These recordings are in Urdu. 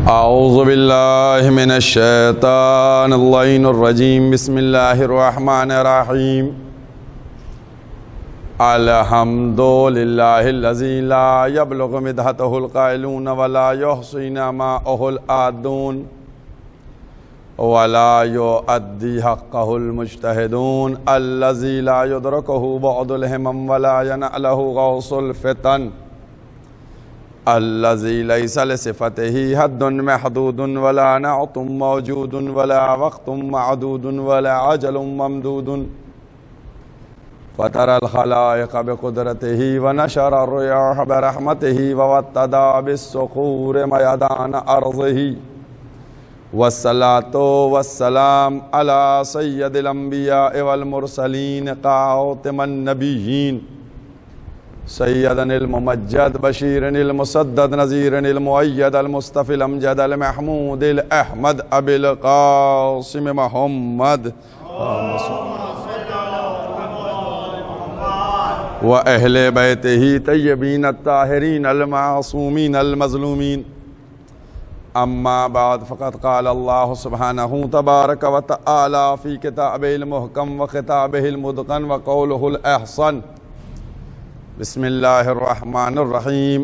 اعوذ باللہ من الشیطان اللعین الرجیم بسم اللہ الرحمن الرحیم الحمد للہ الذی لا یبلغ مدحتہ القائلون ولا یحصین ماءہ العادون ولا یؤدی حقہ المجتہدون الذی لا یدرکہ بعد الہمم ولا ینعلہ غوث الفتن الذي ليس لصفته حد محدود ولا نعت موجود ولا وقت معدود ولا عجل ممدود فترى الخلائق بقدرته ونشر الرياح برحمته ووتد بالصخور ميدان أرضه والصلاة والسلام على سيد الأنبياء والمرسلين خاتم النبيين سیدنا الممجد بشیرن المسدد نذیرن المؤید المصطفی الامجد المحمود الاحمد ابی القاسم محمد و اہل بیتہ طیبین الطاہرین المعصومین المظلومین اما بعد فقد قال اللہ سبحانہ تبارک و تعالی فی کتابہ المحکم و خطابہ المتقن و قولہ الاحسن بسم اللہ الرحمن الرحیم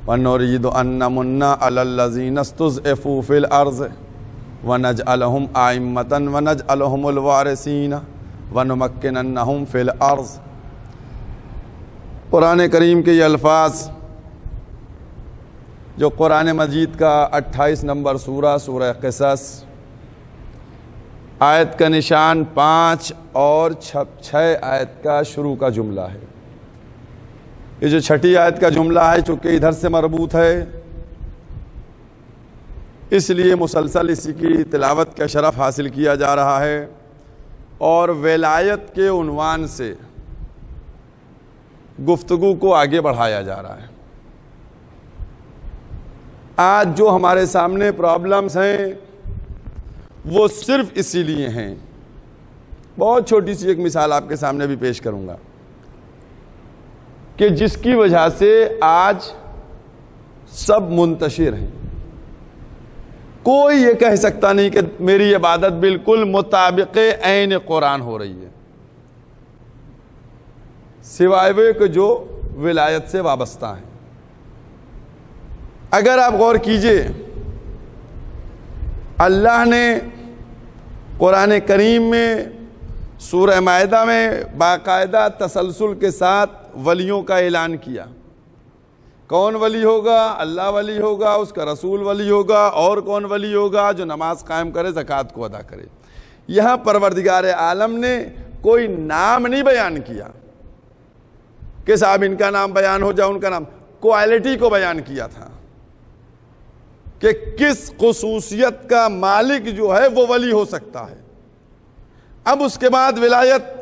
وَنُرِيدُ أَن نَّمُنَّ عَلَى الَّذِينَ اسْتُضْعِفُوا فِي الْأَرْضِ وَنَجْعَلَهُمْ أَئِمَّةً وَنَجْعَلَهُمُ الْوَارِثِينَ وَنُمَكِّنَنَّ لَهُمْ فِي الْأَرْضِ۔ قرآن کریم کے یہ الفاظ جو قرآن مجید کا 28 نمبر سورہ قصص آیت کا نشان 5 اور 6 آیت کا شروع کا جملہ ہے۔ یہ جو 6ٹھی آیت کا جملہ ہے چونکہ ادھر سے مربوط ہے اس لیے مسلسل اسی کی تلاوت کا شرف حاصل کیا جا رہا ہے اور ولایت کے عنوان سے گفتگو کو آگے بڑھایا جا رہا ہے۔ آج جو ہمارے سامنے پرابلمز ہیں وہ صرف اسی لیے ہیں۔ بہت چھوٹی سی ایک مثال آپ کے سامنے بھی پیش کروں گا کہ جس کی وجہ سے آج سب منتشر ہیں۔ کوئی یہ کہہ سکتا نہیں کہ میری عبادت بالکل مطابق عین قرآن ہو رہی ہے سوائے وہ کہ جو ولایت سے وابستہ ہیں۔ اگر آپ غور کیجئے اللہ نے قرآن کریم میں سورہ مائدہ میں باقاعدہ تسلسل کے ساتھ ولیوں کا اعلان کیا۔ کون ولی ہوگا؟ اللہ ولی ہوگا، اس کا رسول ولی ہوگا، اور کون ولی ہوگا؟ جو نماز قائم کرے، زکوٰۃ کو ادا کرے۔ یہاں پروردگار عالم نے کوئی نام نہیں بیان کیا کہ صاحب ان کا نام بیان ہو جائے، ان کا نام، کوالٹی کو بیان کیا تھا کہ کس خصوصیت کا مالک جو ہے وہ ولی ہو سکتا ہے۔ اب اس کے بعد ولایت،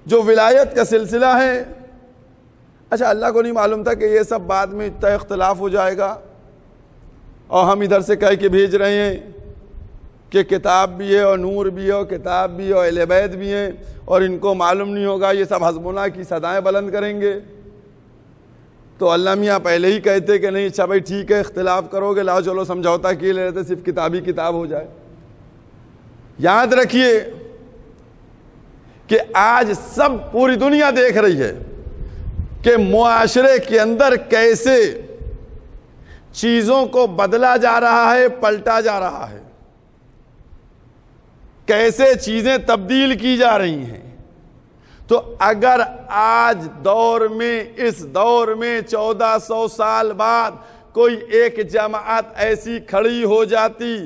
جو ولایت کا سلسلہ ہے، اچھا اللہ کو نہیں معلوم تھا کہ یہ سب بعد میں اتنا اختلاف ہو جائے گا اور ہم ادھر سے کہہ کے بھیج رہے ہیں کہ کتاب بھی ہے اور نور بھی ہے اور کتاب بھی ہے اور اہل بیت بھی ہیں اور ان کو معلوم نہیں ہوگا، یہ سب حسبنا کی صدائیں بلند کریں گے۔ تو اللہ میاں پہلے ہی کہتے کہ نہیں، اچھا بھائی ٹھیک ہے اختلاف کرو گے، لاؤ چلو سمجھوتا کیے لے رہتے، صرف کتابی کتاب ہو جائے۔ یاد رکھیے کہ آج سب پوری دنیا دیکھ رہی ہے کہ معاشرے کے اندر کیسے چیزوں کو بدلا جا رہا ہے، پلٹا جا رہا ہے، کیسے چیزیں تبدیل کی جا رہی ہیں۔ تو اگر آج دور میں، اس دور میں 1400 سال بعد کوئی ایک جماعت ایسی کھڑی ہو جاتی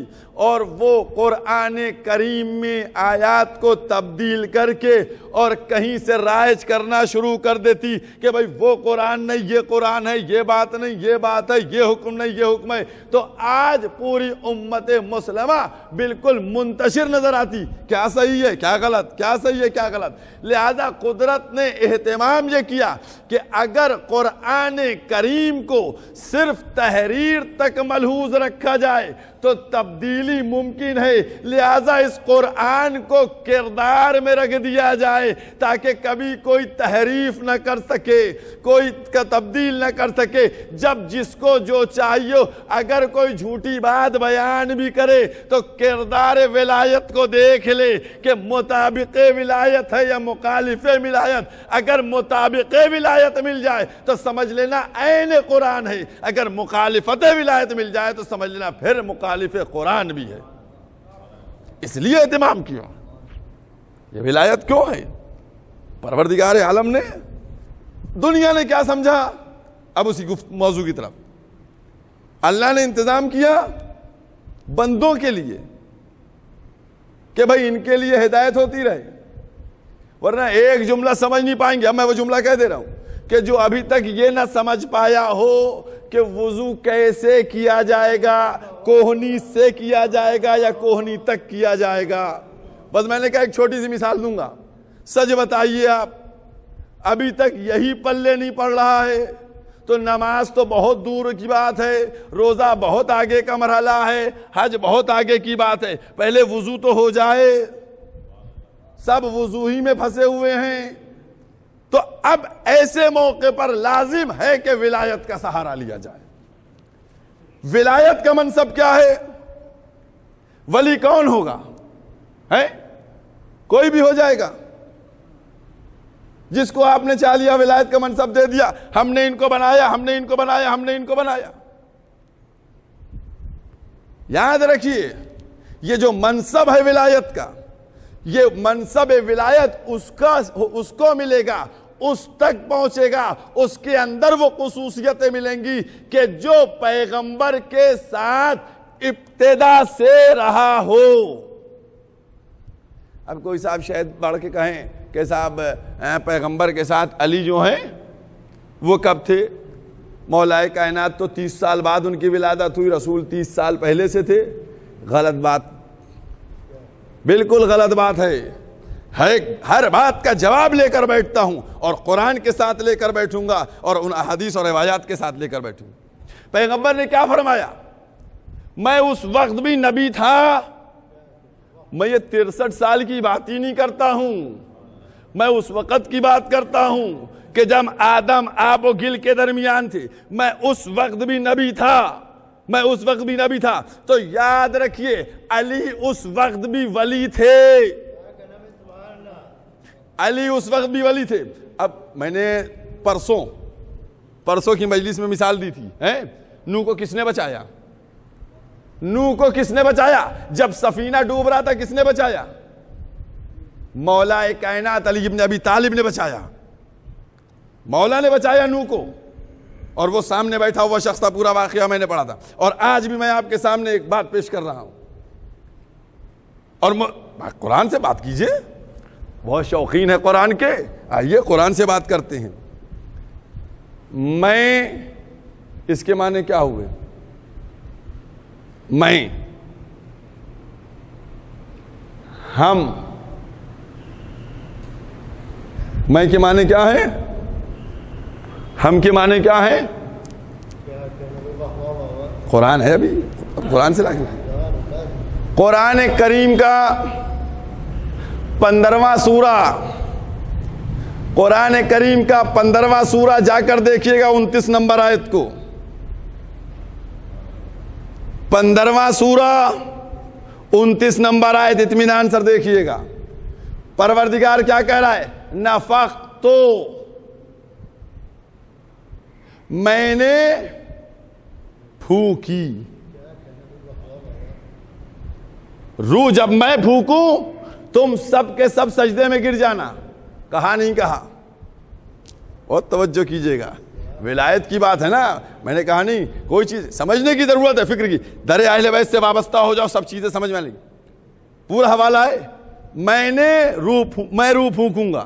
اور وہ قرآن کریم میں آیات کو تبدیل کر کے اور کہیں سے رائج کرنا شروع کر دیتی کہ بھئی وہ قرآن نہیں یہ قرآن ہے، یہ بات نہیں یہ بات ہے، یہ حکم نہیں یہ حکم ہے، تو آج پوری امت مسلمہ بالکل منتشر نظر آتی، کیا صحیح ہے کیا غلط، کیا صحیح ہے کیا غلط۔ لہذا قدرت نے اہتمام یہ کیا کہ اگر قرآن کریم کو صرف تحریر تک ملحوظ رکھا جائے تو تبدیلی ممکن ہے، لہذا اس قرآن کو کردار میں رکھ دیا جائے تاکہ کبھی کوئی تحریف نہ کر سکے، کوئی تبدیل نہ کر سکے۔ جب جس کو جو چاہیے، اگر کوئی جھوٹی بات بیان بھی کرے تو کردار ولایت کو دیکھ لے کہ مطابق ولایت ہے یا مخالف ولایت۔ اگر مطابق ولایت مل جائے تو سمجھ لینا عین قرآن ہے، اگر مخالفت ولایت مل جائے تو سمجھ لینا پھر مخالف قرآن بھی ہے۔ اس لیے اہتمام کیا، یہ ولایت کیوں ہے؟ پروردگار عالم نے، دنیا نے کیا سمجھا؟ اب اسی موضوع کی طرف اللہ نے انتظام کیا بندوں کے لیے کہ بھائی ان کے لیے ہدایت ہوتی رہے، ورنہ ایک جملہ سمجھ نہیں پائیں گے۔ اب میں وہ جملہ کہہ دے رہا ہوں کہ جو ابھی تک یہ نہ سمجھ پایا ہو کہ وضو کیسے کیا جائے گا، کوہنی سے کیا جائے گا یا کوہنی تک کیا جائے گا۔ بس میں نے کہا ایک چھوٹی سی مثال دوں گا، سچ بتائیے آپ ابھی تک یہی پلے نہیں پڑ رہا ہے تو نماز تو بہت دور کی بات ہے، روزہ بہت آگے کا مرحلہ ہے، حج بہت آگے کی بات ہے، پہلے وضو تو ہو جائے۔ سب وضو ہی میں پھنسے ہوئے ہیں، تو اب ایسے موقع پر لازم ہے کہ ولایت کا سہارا لیا جائے۔ ولایت کا منصب کیا ہے؟ ولی کون ہوگا؟ ہے کوئی بھی ہو جائے گا، جس کو آپ نے چاہ لیا ولایت کا منصب دے دیا، ہم نے ان کو بنایا، ہم نے ان کو بنایا، ہم نے ان کو بنایا۔ یاد رکھیے یہ جو منصب ہے ولایت کا، یہ منصب ولایت اس کو ملے گا، اس تک پہنچے گا، اس کے اندر وہ خصوصیتیں ملیں گی کہ جو پیغمبر کے ساتھ ابتدا سے رہا ہو۔ اب کوئی صاحب شاید پڑھ کے کہیں کہ صاحب پیغمبر کے ساتھ علی جو ہیں وہ کب تھے؟ مولا کائنات تو 30 سال بعد ان کی ولادت ہوئی، رسول 30 سال پہلے سے تھے۔ غلط بات، بالکل غلط بات ہے۔ ہر بات کا جواب لے کر بیٹھتا ہوں اور قرآن کے ساتھ لے کر بیٹھوں گا اور ان احادیث اور روایات کے ساتھ لے کر بیٹھوں گا۔ پیغمبر نے کیا فرمایا؟ میں اس وقت بھی نبی تھا، میں یہ 63 سال کی بات ہی نہیں کرتا ہوں، میں اس وقت کی بات کرتا ہوں کہ جب آدم آب و گل کے درمیان تھے، میں اس وقت بھی نبی تھا، میں اس وقت بھی نبی تھا۔ تو یاد رکھیے علی اس وقت بھی ولی تھے، علی اس وقت بھی ولی تھے۔ اب میں نے پرسوں کی مجلس میں مثال دی تھی، نوح کو کس نے بچایا؟ نوح کو کس نے بچایا؟ جب سفینہ ڈوب رہا تھا کس نے بچایا؟ مولا کائنات علی ابن ابی طالب نے بچایا، مولا نے بچایا نوح کو، اور وہ سامنے بیٹھا ہوا شخص تھا، پورا واقعہ میں نے پڑھا تھا۔ اور آج بھی میں آپ کے سامنے ایک بات پیش کر رہا ہوں، اور قرآن سے بات کیجئے، بہت شوقین ہے قرآن کے، آئیے قرآن سے بات کرتے ہیں۔ میں اس کے معنی کیا ہوئے؟ میں، ہم، میں کے معنی کیا ہے؟ ہم کے معنی کیا ہے؟ قرآن ہے، ابھی قرآن سے لاکھ قرآن کریم کا 15واں سورہ، قرآن کریم کا 15واں سورہ جا کر دیکھیے گا 29 نمبر آیت کو، 15واں سورہ 29 نمبر آیت، اطمینان سر دیکھیے گا۔ پروردگار کیا کہہ رہا ہے؟ نفخت، میں نے پھونکی، روح جب میں پھونکوں تم سب کے سب سجدے میں گر جانا۔ کہا نہیں کہا؟ بہت توجہ کیجئے گا، ولایت کی بات ہے نا، میں نے کہا نہیں، کوئی چیز سمجھنے کی ضرورت ہے، فکر کی، در اہل بیت سے وابستہ ہو جاؤ، سب چیزیں سمجھ میں لیں، پورا حوالہ ہے۔ میں روح پھونکوں گا،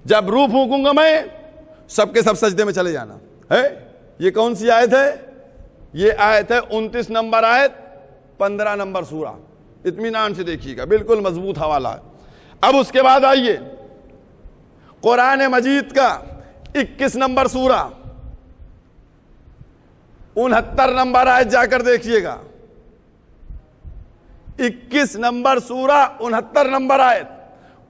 جب روح پھونکوں گا میں، سب کے سب سجدے میں چلے جانا ہے۔ یہ کون سی آیت ہے؟ یہ آیت ہے 29 نمبر آیت، 15 نمبر سورہ، اطمینان سے دیکھیے گا، بالکل مضبوط حوالہ ہے۔ اب اس کے بعد آئیے قرآن مجید کا 21 نمبر سورہ، 69 نمبر آیت جا کر دیکھیے گا۔ 21 نمبر سورہ 69 نمبر آیت،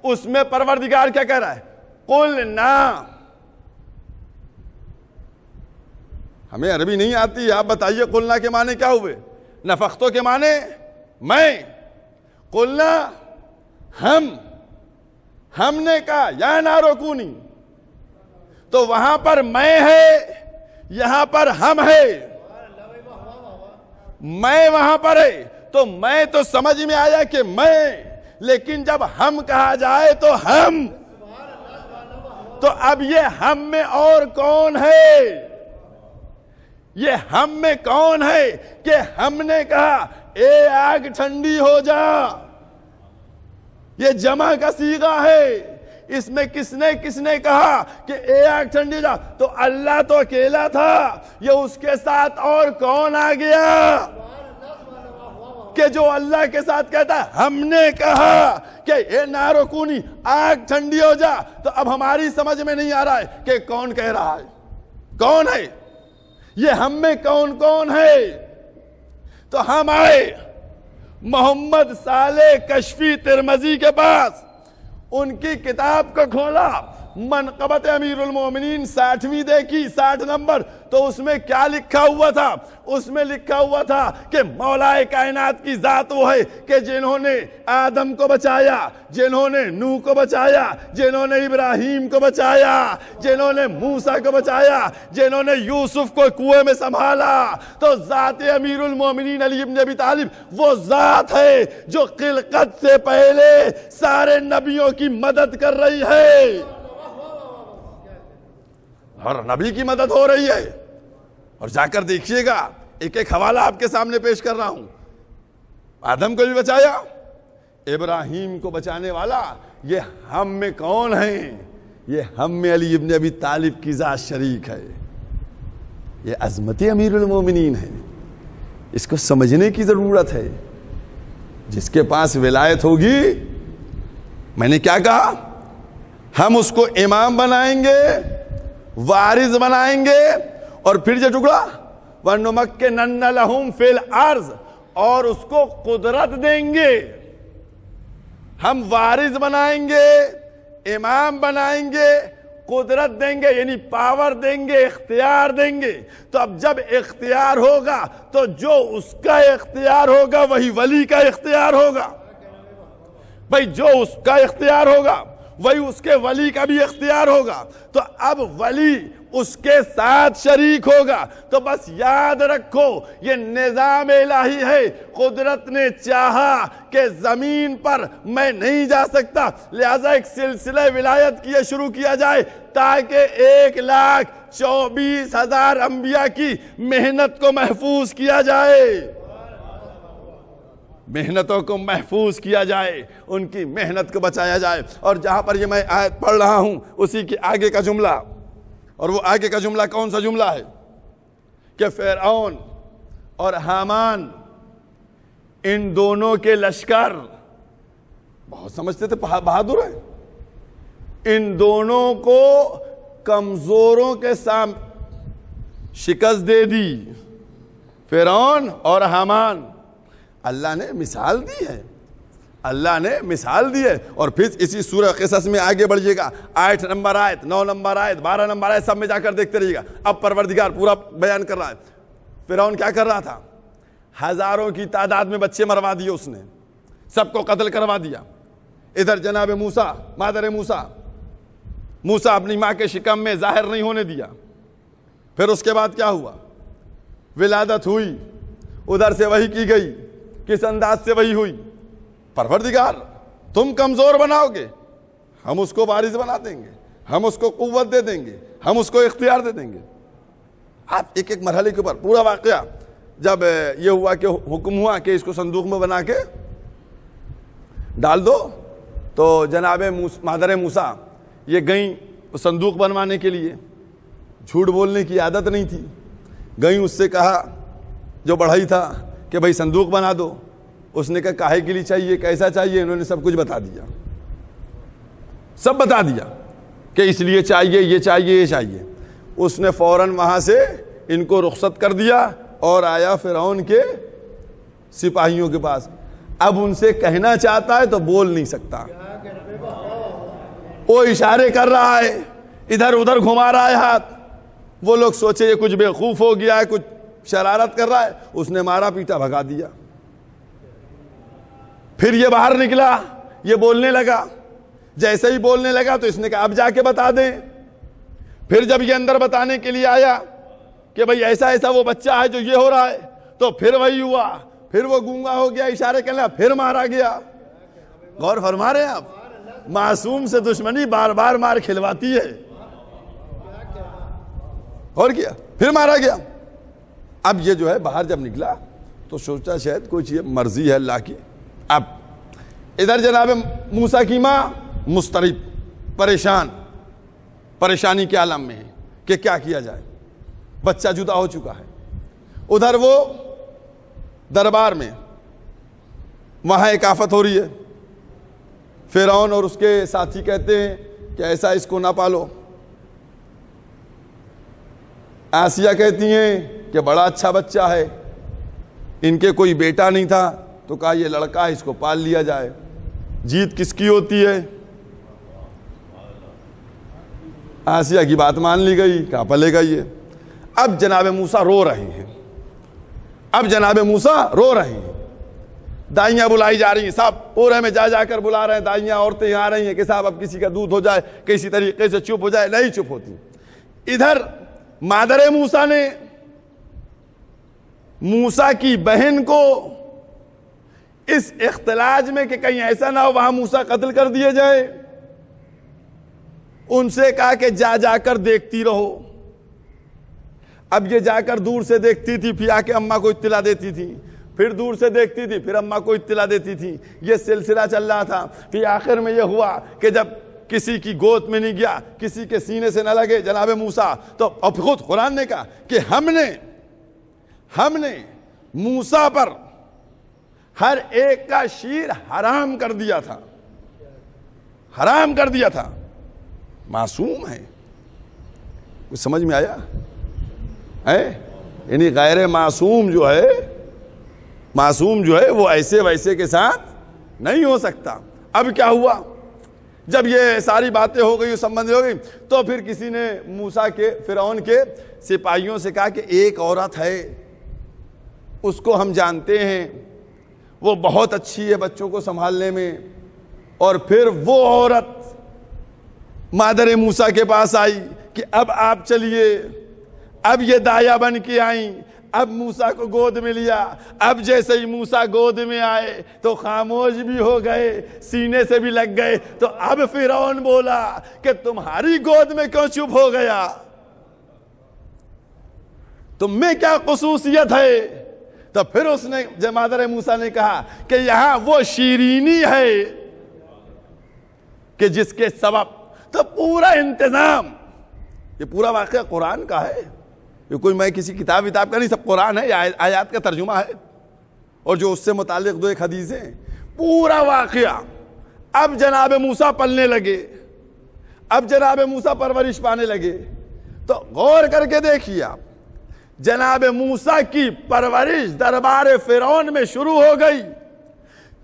اس میں پروردگار کیا کہہ رہا ہے؟ قلنا. ہمیں عربی نہیں آتی، آپ بتائیے قلنا کے معنی کیا ہوئے؟ نفختو کے معنی میں. قلنا ہم نے کہا یا نارو کونی، تو وہاں پر میں ہے، یہاں پر ہم ہے. میں وہاں پر ہے تو میں تو سمجھ میں آیا کہ میں، لیکن جب ہم کہا جائے تو ہم، تو اب یہ ہم میں اور کون ہے؟ یہ ہم میں کون ہے کہ ہم نے کہا اے آگ ٹھنڈی ہو جا؟ یہ جمع کا صیغہ ہے. اس میں کس نے کہا کہ اے آگ ٹھنڈی ہو جا؟ تو اللہ تو اکیلا تھا، یہ اس کے ساتھ اور کون آ گیا کہ جو اللہ کے ساتھ کہتا ہے ہم نے کہا کہ اے نارو کونی، آگ ٹھنڈی ہو جا. تو اب ہماری سمجھ میں نہیں آ رہا ہے کہ کون کہہ رہا ہے، کون ہے یہ ہم میں کون ہے؟ تو ہم آئے محمد صالح کشفی ترمذی کے پاس، ان کی کتاب کو کھولا، منقبت امیر المومنین 60ویں دیکھی، 60 نمبر. تو اس میں کیا لکھا ہوا تھا؟ اس میں لکھا ہوا تھا کہ مولا کائنات کی ذات وہ ہے کہ جنہوں نے آدم کو بچایا، جنہوں نے نوح کو بچایا، جنہوں نے ابراہیم کو بچایا، جنہوں نے موسیٰ کو بچایا، جنہوں نے یوسف کو کنویں میں سنبھالا. تو ذات امیر المومنین علی ابن ابی طالب وہ ذات ہے جو خلقت سے پہلے سارے نبیوں کی مدد کر رہی ہے. ہر نبی کی مدد ہو رہی ہے. اور جا کر دیکھیے گا، ایک ایک حوالہ آپ کے سامنے پیش کر رہا ہوں. آدم کو بھی بچایا، ابراہیم کو بچانے والا یہ ہم میں کون ہے؟ یہ ہم میں علی ابن ابی طالب کی ذات شریک ہے. یہ عظمت امیر المومنین ہے. اس کو سمجھنے کی ضرورت ہے. جس کے پاس ولایت ہوگی، میں نے کیا کہا، ہم اس کو امام بنائیں گے، وارث بنائیں گے، اور پھر یہ ٹکڑا وَنُمَكِّنَنَّ لَهُمْ فِي الْأَرْضِ، اور اس کو قدرت دیں گے. ہم وارث بنائیں گے، امام بنائیں گے، قدرت دیں گے، یعنی پاور دیں گے، اختیار دیں گے. تو اب جب اختیار ہوگا تو جو اس کا اختیار ہوگا وہی ولی کا اختیار ہوگا. بھائی جو اس کا اختیار ہوگا وہی اس کے ولی کا بھی اختیار ہوگا. تو اب ولی اس کے ساتھ شریک ہوگا. تو بس یاد رکھو یہ نظام الہی ہے. قدرت نے چاہا کہ زمین پر میں نہیں جا سکتا، لہذا ایک سلسلہ ولایت کیا شروع کیا جائے تاکہ 1,24,000 انبیاء کی محنت کو محفوظ کیا جائے، محنتوں کو محفوظ کیا جائے، ان کی محنت کو بچایا جائے. اور جہاں پر یہ میں آیت پڑھ رہا ہوں اسی کے آگے کا جملہ، اور وہ آگے کا جملہ کون سا جملہ ہے کہ فرعون اور حامان ان دونوں کے لشکر بہت سمجھتے تھے بہادر ہیں، ان دونوں کو کمزوروں کے سامنے شکست دے دی. فرعون اور حامان اللہ نے مثال دی ہے، اللہ نے مثال دی ہے. اور پھر اسی سورہ قصص میں آگے بڑھیے گا، 8 نمبر آیت، 9 نمبر آیت، 12 نمبر آیت، سب میں جا کر دیکھتے رہیے گا. اب پروردگار پورا بیان کر رہا ہے. فرعون کیا کر رہا تھا؟ ہزاروں کی تعداد میں بچے مروا دیے اس نے، سب کو قتل کروا دیا. ادھر جناب موسیٰ، مادر موسیٰ اپنی ماں کے شکم میں ظاہر نہیں ہونے دیا. پھر اس کے بعد کیا ہوا؟ ولادت ہوئی، ادھر سے وحی کی گئی. کس انداز سے وحی ہوئی؟ پروردگار تم کمزور بناؤ گے، ہم اس کو وارث بنا دیں گے، ہم اس کو قوت دے دیں گے، ہم اس کو اختیار دے دیں گے. آپ ایک ایک مرحلے کے اوپر پورا واقعہ جب یہ ہوا کہ حکم ہوا کہ اس کو صندوق میں بنا کے ڈال دو، تو جناب مادر موسیٰ یہ گئیں صندوق بنوانے کے لیے. جھوٹ بولنے کی عادت نہیں تھی. گئیں، اس سے کہا جو بڑھائی تھا کہ بھائی صندوق بنا دو. اس نے کہا کاہے کے لیے چاہیے، کیسا چاہیے؟ انہوں نے سب کچھ بتا دیا، سب بتا دیا کہ اس لیے چاہیے، یہ چاہیے، یہ چاہیے. اس نے فوراً وہاں سے ان کو رخصت کر دیا اور آیا فرعون کے سپاہیوں کے پاس. اب ان سے کہنا چاہتا ہے تو بول نہیں سکتا، وہ اشارے کر رہا ہے، ادھر ادھر گھما رہا ہے ہاتھ. وہ لوگ سوچے یہ کچھ بیوقوف ہو گیا ہے، کچھ شرارت کر رہا ہے. اس نے مارا پیٹا بھگا دیا. پھر یہ باہر نکلا، یہ بولنے لگا. جیسے ہی بولنے لگا تو اس نے کہا اب جا کے بتا دیں. پھر جب یہ اندر بتانے کے لیے آیا کہ بھئی ایسا ایسا وہ بچہ ہے جو یہ ہو رہا ہے، تو پھر وہی ہوا. پھر وہ گونگا ہو گیا، اشارے کرنے لگا، پھر مارا گیا. غور فرما رہے ہیں آپ؟ معصوم سے دشمنی بار بار مار کھلواتی ہے. اور کیا، پھر مارا گیا. اب یہ جو ہے باہر جب نکلا تو سوچا شاید کوئی چیز مرضی ہے اللہ کی. اب ادھر جناب موسیٰ کی ماں مضطرب، پریشانی کے عالم میں ہے کہ کیا کیا جائے، بچہ جدا ہو چکا ہے. ادھر وہ دربار میں، وہاں ایک آفت ہو رہی ہے. فرعون اور اس کے ساتھی کہتے ہیں کہ ایسا اس کو نہ پالو. آسیہ کہتی ہیں کہ بڑا اچھا بچہ ہے، ان کے کوئی بیٹا نہیں تھا تو کہا یہ لڑکا ہے، اس کو پال لیا جائے. جیت کس کی ہوتی ہے؟ آسیہ کی بات مان لی گئی، کہا پلے گا یہ. اب جناب موسیٰ رو رہے ہیں، دائیاں بلائی جا رہی ہیں، صاحب پورے میں جا کر بلا رہے ہیں دائیاں، عورتیں آ رہی ہیں کہ صاحب اب کسی کا دودھ ہو جائے، کسی طریقے سے چپ ہو جائے. نہیں چپ ہوتی. ادھر مادر موسیٰ نے موسیٰ کی بہن کو اس اختلاج میں کہ کہیں ایسا نہ ہو وہاں موسیٰ قتل کر دیے جائے، ان سے کہا کہ جا کر دیکھتی رہو. اب یہ جا کر دور سے دیکھتی تھی، پھر آ کے اماں کو اطلاع دیتی تھی، پھر دور سے دیکھتی تھی، پھر اماں کو اطلاع دیتی تھی. یہ سلسلہ چل رہا تھا. پھر آخر میں یہ ہوا کہ جب کسی کی گود میں نہیں گیا، کسی کے سینے سے نہ لگے جناب موسیٰ، تو اب خود قرآن نے کہا کہ ہم نے موسیٰ پر ہر ایک کا شیر حرام کر دیا تھا. معصوم ہے. کچھ سمجھ میں آیا ہے؟ یعنی غیر معصوم جو ہے وہ ایسے ویسے کے ساتھ نہیں ہو سکتا. اب کیا ہوا؟ جب یہ ساری باتیں ہو گئی، سمبندی ہو گئی، تو پھر کسی نے موسیٰ کے فرعون کے سپاہیوں سے کہا کہ ایک عورت ہے، اس کو ہم جانتے ہیں، وہ بہت اچھی ہے بچوں کو سنبھالنے میں. اور پھر وہ عورت مادر موسیٰ کے پاس آئی کہ اب آپ چلیے. اب یہ دایا بن کے آئیں، اب موسیٰ کو گود میں لیا. اب جیسے ہی موسیٰ گود میں آئے تو خاموش بھی ہو گئے، سینے سے بھی لگ گئے. تو اب فرعون بولا کہ تمہاری گود میں کیوں چپ ہو گیا، تم میں کیا خصوصیت ہے؟ تو پھر اس نے مادر موسیٰ نے کہا کہ یہاں وہ شیرینی ہے کہ جس کے سبب تو پورا انتظام. یہ پورا واقعہ قرآن کا ہے، یہ کوئی میں کسی کتاب کا نہیں، سب قرآن ہے، آیات کا ترجمہ ہے، اور جو اس سے متعلق 2-1 حدیثیں، پورا واقعہ. اب جناب موسیٰ پلنے لگے، اب جناب موسیٰ پرورش پانے لگے. تو غور کر کے دیکھیے آپ، جناب موسیٰ کی پرورش دربار فرعون میں شروع ہو گئی.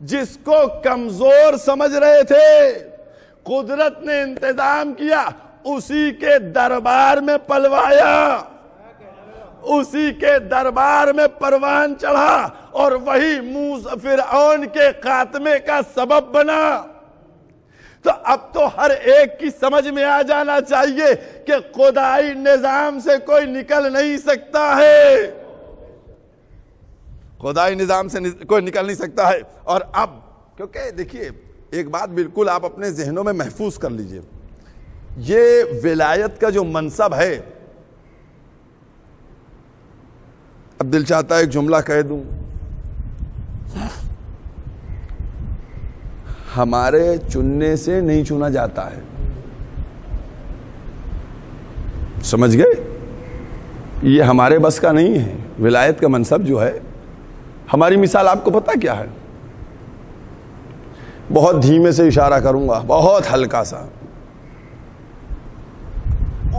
جس کو کمزور سمجھ رہے تھے، قدرت نے انتظام کیا، اسی کے دربار میں پلوایا، اسی کے دربار میں پروان چڑھا، اور وہی فرعون کے خاتمے کا سبب بنا. تو اب تو ہر ایک کی سمجھ میں آ جانا چاہیے کہ خدائی نظام سے کوئی نکل نہیں سکتا ہے، خدائی نظام سے کوئی نکل نہیں سکتا ہے. اور اب کیونکہ دیکھیے ایک بات بالکل آپ اپنے ذہنوں میں محفوظ کر لیجئے، یہ ولایت کا جو منصب ہے، اب دل چاہتا ہے ایک جملہ کہہ دوں، ہمارے چننے سے نہیں چنا جاتا ہے. سمجھ گئے؟ یہ ہمارے بس کا نہیں ہے. ولایت کا منصب جو ہے، ہماری مثال آپ کو پتہ کیا ہے؟ بہت دھیمے سے اشارہ کروں گا، بہت ہلکا سا.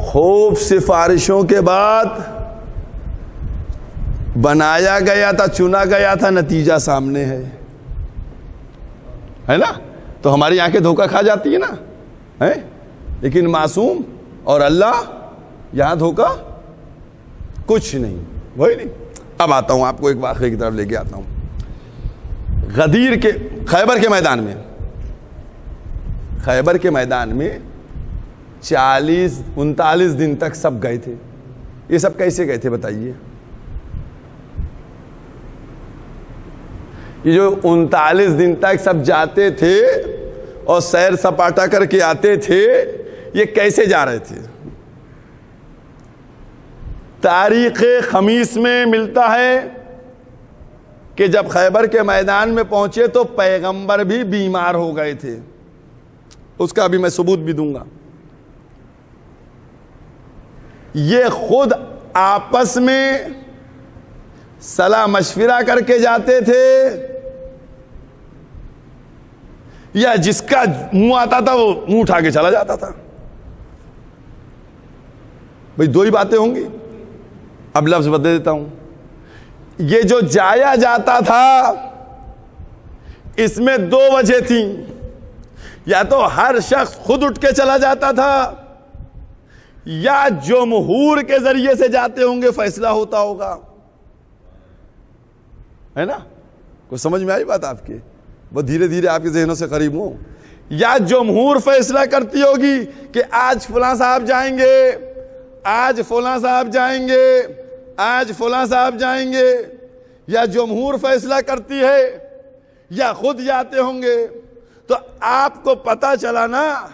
خوب سفارشوں کے بعد بنایا گیا تھا، چنا گیا تھا، نتیجہ سامنے ہے. ہے نا؟ تو ہماری آنکھیں دھوکہ کھا جاتی ہیں نا، ہے؟ لیکن معصوم اور اللہ یہاں دھوکہ کچھ نہیں، وہی نہیں۔ اب آتا ہوں آپ کو ایک واقعے کی طرف لے کے آتا ہوں۔ غدیر کے خیبر کے میدان میں 39 دن تک سب گئے تھے۔ یہ سب کیسے گئے تھے بتائیے؟ یہ جو 39 دن تک سب جاتے تھے اور سیر سپاٹا کر کے آتے تھے، یہ کیسے جا رہے تھے؟ تاریخ خمیس میں ملتا ہے کہ جب خیبر کے میدان میں پہنچے تو پیغمبر بھی بیمار ہو گئے تھے، اس کا بھی میں ثبوت بھی دوں گا۔ یہ خود آپس میں صلاح مشورہ کر کے جاتے تھے یا جس کا منہ آتا تھا وہ منہ اٹھا کے چلا جاتا تھا؟ بھئی دو ہی باتیں ہوں گی، اب لفظ بدل دیتا ہوں۔ یہ جو جایا جاتا تھا اس میں دو وجہ تھیں، یا تو ہر شخص خود اٹھ کے چلا جاتا تھا یا جمہور کے ذریعے سے جاتے ہوں گے، فیصلہ ہوتا ہوگا، ہے نا؟ کوئی سمجھ میں آئی بات آپ کی؟ وہ دھیرے دھیرے آپ کے ذہنوں سے قریب ہوں۔ یا جمہور فیصلہ کرتی ہوگی کہ آج فلاں صاحب جائیں گے، آج فلاں صاحب جائیں گے، آج فلاں صاحب جائیں گے، یا جمہور فیصلہ کرتی ہے یا خود جاتے ہوں گے۔ تو آپ کو پتا چلا نا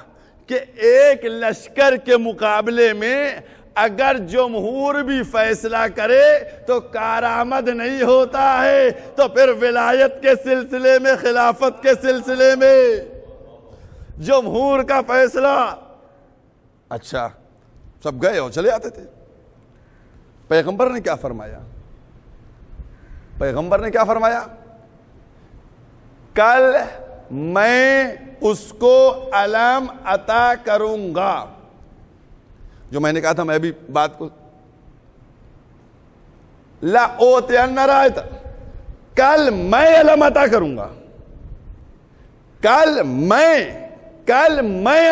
کہ ایک لشکر کے مقابلے میں اگر جمہور بھی فیصلہ کرے تو کارآمد نہیں ہوتا ہے، تو پھر ولایت کے سلسلے میں، خلافت کے سلسلے میں جمہور کا فیصلہ، اچھا سب گئے اور چلے آتے تھے۔ پیغمبر نے کیا فرمایا؟ پیغمبر نے کیا فرمایا؟ کل میں اس کو علم عطا کروں گا۔ جو میں نے کہا تھا، میں بھی بات کو لا اوتین رایت، کل میں علم عطا کروں گا، کل میں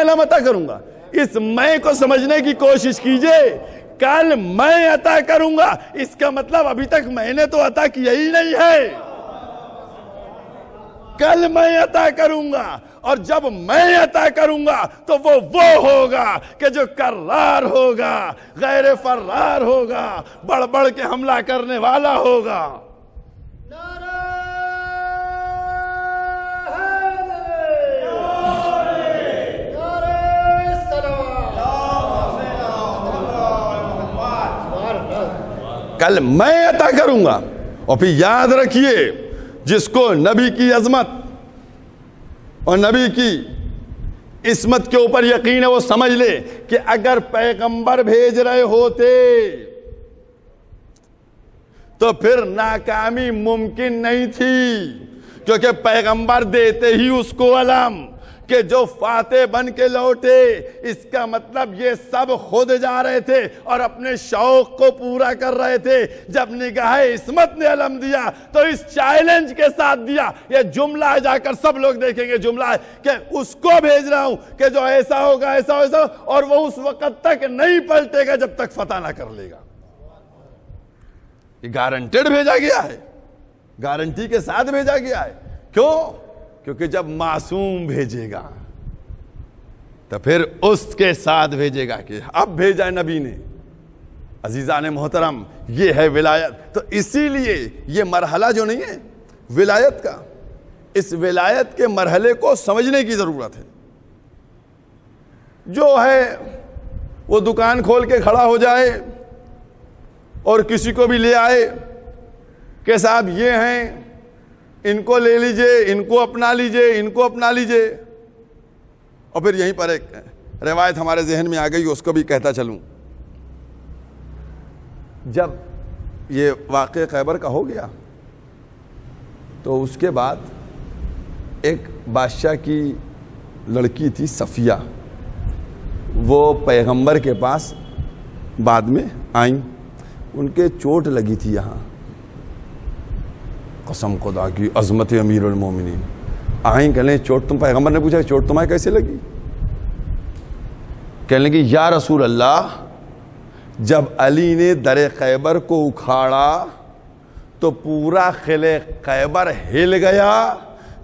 علم عطا کروں گا۔ اس میں کو سمجھنے کی کوشش کیجئے۔ کل میں عطا کروں گا، اس کا مطلب ابھی تک میں نے تو عطا کیا ہی نہیں ہے۔ کل میں عطا کروں گا، اور جب میں عطا کروں گا تو وہ ہوگا کہ جو کرار ہوگا، غیر فرار ہوگا، بڑھ بڑھ کے حملہ کرنے والا ہوگا۔ کل میں عطا کروں گا۔ اور پھر یاد رکھیے، جس کو نبی کی عظمت اور نبی کی عصمت کے اوپر یقین ہے، وہ سمجھ لے کہ اگر پیغمبر بھیج رہے ہوتے تو پھر ناکامی ممکن نہیں تھی، کیونکہ پیغمبر دیتے ہی اس کو علم کہ جو فاتح بن کے لوٹے، اس کا مطلب یہ سب خود جا رہے تھے اور اپنے شوق کو پورا کر رہے تھے۔ جب نگاہ عصمت نے علم دیا تو اس چیلنج کے ساتھ دیا، یہ جملہ ہے، جا کر سب لوگ دیکھیں گے، جملہ ہے کہ اس کو بھیج رہا ہوں کہ جو ایسا ہوگا، ایسا ہوگا، اور وہ اس وقت تک نہیں پلٹے گا جب تک فتح نہ کر لے گا۔ یہ گارنٹیڈ بھیجا گیا ہے، گارنٹی کے ساتھ بھیجا گیا ہے۔ کیوں؟ کیونکہ جب معصوم بھیجے گا تو پھر اس کے ساتھ بھیجے گا کہ اب بھیجا ہے نبی نے۔ عزیزان محترم، یہ ہے ولایت۔ تو اسی لیے یہ مرحلہ جو نہیں ہے ولایت کا، اس ولایت کے مرحلے کو سمجھنے کی ضرورت ہے۔ جو ہے وہ دکان کھول کے کھڑا ہو جائے اور کسی کو بھی لے آئے کہ صاحب یہ ہیں، ان کو لے لیجئے، ان کو اپنا لیجئے، ان کو اپنا لیجئے، اور پھر یہیں پر ایک روایت ہمارے ذہن میں آ گئی، اس کو بھی کہتا چلوں۔ جب یہ واقعہ خیبر کا ہو گیا تو اس کے بعد ایک بادشاہ کی لڑکی تھی صفیہ، وہ پیغمبر کے پاس بعد میں آئیں، ان کے چوٹ لگی تھی یہاں، قسم خدا کی عظمت امیر المومنین، آئیں کہنے چوٹ تم, پیغمبر نے پوچھا چوٹ تمہیں کیسے لگی؟ کہنے لگی یا رسول اللہ, جب علی نے در خیبر کو اکھاڑا تو پورا قلعہ خیبر ہل گیا,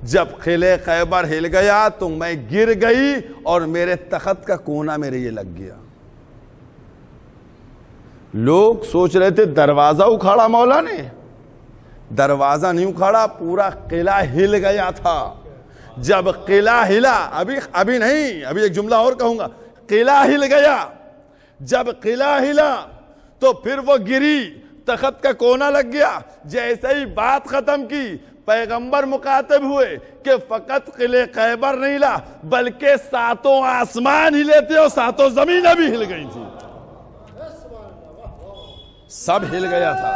جب قلعہ خیبر ہل گیا تو میں گر گئی اور میرے تخت کا کونا میرے یہ لگ گیا. لوگ سوچ رہے تھے دروازہ اکھاڑا مولا نے, دروازہ نہیں اکھاڑا, پورا قلعہ ہل گیا تھا. جب قلعہ ہلا, ابھی نہیں, ابھی ایک جملہ اور کہوں گا, قلعہ ہل گیا, جب قلعہ ہلا تو پھر وہ گری, تخت کا کونا لگ گیا. جیسے ہی بات ختم کی پیغمبر مخاطب ہوئے کہ فقط قلعہ خیبر نہیں ہلا بلکہ ساتوں آسمان ہلے تھے اور ساتوں زمینیں بھی ہل گئی تھی, سب ہل گیا تھا.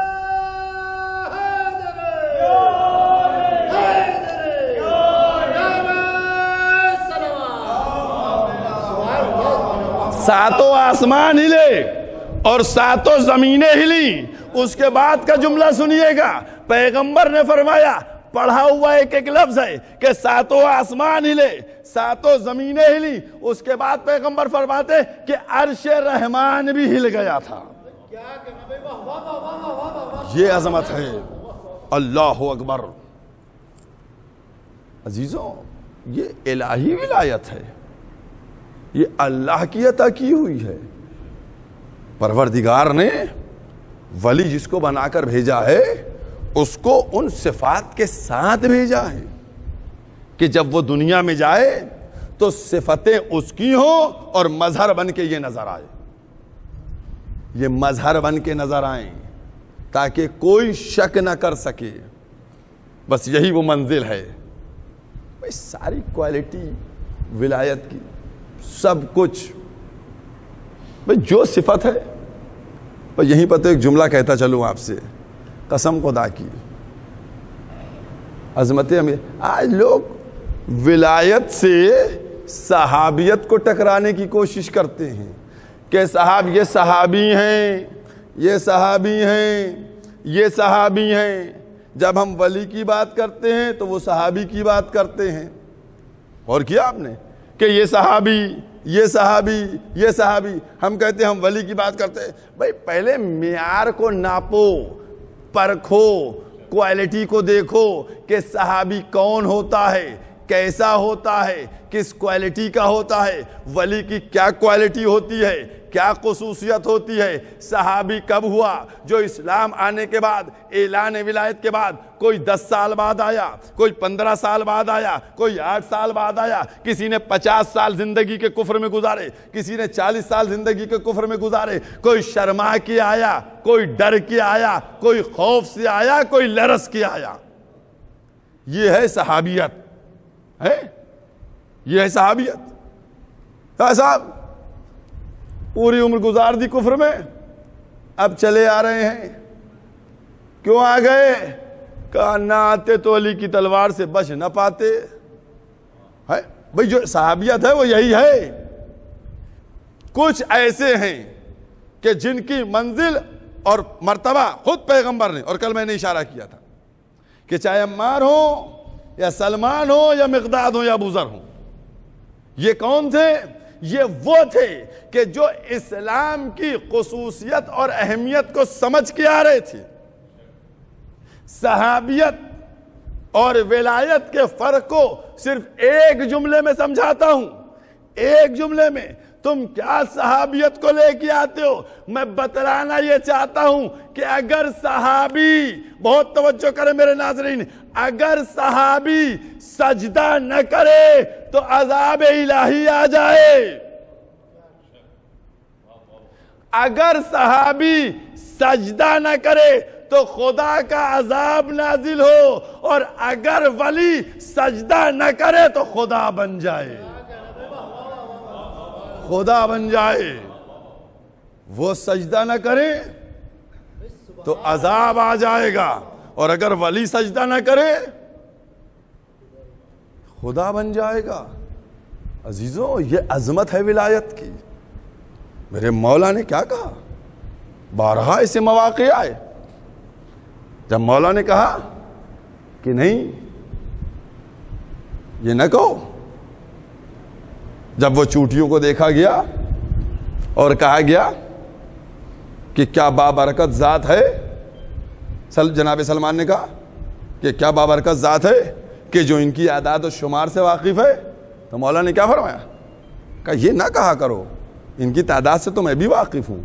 ساتوں آسمان ہلے اور ساتوں زمینیں ہلیں. اس کے بعد کا جملہ سنیے گا, پیغمبر نے فرمایا, پڑھا ہوا ایک ایک لفظ ہے کہ ساتوں آسمان ہلے, ساتوں زمینیں ہلیں. اس کے بعد پیغمبر فرماتے کہ عرش رحمان بھی ہل گیا تھا. یہ عظمت ہے, اللہ اکبر. عزیزوں, یہ الہی ولایت ہے, یہ اللہ کی عطا کی ہوئی ہے. پروردگار نے ولی جس کو بنا کر بھیجا ہے اس کو ان صفات کے ساتھ بھیجا ہے کہ جب وہ دنیا میں جائے تو صفتیں اس کی ہوں اور مظہر بن کے یہ نظر آئے, یہ مظہر بن کے نظر آئیں تاکہ کوئی شک نہ کر سکے. بس یہی وہ منزل ہے. بھائی ساری کوالٹی ولایت کی, سب کچھ, بھائی جو صفت ہے. یہیں پر تو ایک جملہ کہتا چلوں آپ سے, قسم خدا کی عظمت امیر. آج لوگ ولایت سے صحابیت کو ٹکرانے کی کوشش کرتے ہیں کہ صاحب یہ صحابی ہیں, یہ صحابی ہیں, یہ صحابی ہیں. جب ہم ولی کی بات کرتے ہیں تو وہ صحابی کی بات کرتے ہیں. اور کیا آپ نے کہ یہ صحابی, یہ صحابی, یہ صحابی. ہم کہتے ہیں ہم ولی کی بات کرتے ہیں. بھائی پہلے معیار کو ناپو, پرکھو, کوالٹی کو دیکھو کہ صحابی کون ہوتا ہے, کیسا ہوتا ہے, کس کوالٹی کا ہوتا ہے, ولی کی کیا کوالٹی ہوتی ہے, کیا خصوصیت ہوتی ہے. صحابی کب ہوا؟ جو اسلام آنے کے بعد, اعلان ولایت کے بعد, کوئی 10 سال بعد آیا, کوئی 15 سال بعد آیا, کوئی 8 سال بعد آیا. کسی نے 50 سال زندگی کے کفر میں گزارے, کسی نے 40 سال زندگی کے کفر میں گزارے. کوئی شرما کے آیا, کوئی ڈر کے آیا, کوئی خوف سے آیا, کوئی لرز کے آیا. یہ ہے صحابیت ہے, یہ ہے صحابیت. صاحب پوری عمر گزار دی کفر میں, اب چلے آ رہے ہیں. کیوں آ گئے؟ کہا نہ آتے تو علی کی تلوار سے بچ نہ پاتے. ہے بھئی جو صحابیت ہے وہ یہی ہے. کچھ ایسے ہیں کہ جن کی منزل اور مرتبہ خود پیغمبر نے, اور کل میں نے اشارہ کیا تھا کہ چاہے عمار ہو یا سلمان ہو یا مقداد ہو یا ابو ذر ہو, یہ کون تھے؟ یہ وہ تھے کہ جو اسلام کی خصوصیت اور اہمیت کو سمجھ کے آ رہے تھے. صحابیت اور ولایت کے فرق کو صرف ایک جملے میں سمجھاتا ہوں, ایک جملے میں. تم کیا صحابیت کو لے کے آتے ہو؟ میں بتلانا یہ چاہتا ہوں کہ اگر صحابی, بہت توجہ کریں میرے ناظرین, اگر صحابی سجدہ نہ کرے تو عذاب الہی آ جائے. اگر صحابی سجدہ نہ کرے تو خدا کا عذاب نازل ہو, اور اگر ولی سجدہ نہ کرے تو خدا بن جائے, خدا بن جائے. وہ سجدہ نہ کرے تو عذاب آ جائے گا, اور اگر ولی سجدہ نہ کرے خدا بن جائے گا. عزیزوں یہ عظمت ہے ولایت کی. میرے مولا نے کیا کہا؟ بارہا ایسے مواقع آئے جب مولا نے کہا کہ نہیں, یہ نہ کہو. جب وہ چوٹیوں کو دیکھا گیا اور کہا گیا کہ کیا بابرکت ذات ہے, جناب سلمان نے کہا کہ کیا بابرکت ذات ہے کہ جو ان کی اعداد و شمار سے واقف ہے, تو مولا نے کیا فرمایا, کہا یہ نہ کہا کرو, ان کی تعداد سے تو میں بھی واقف ہوں,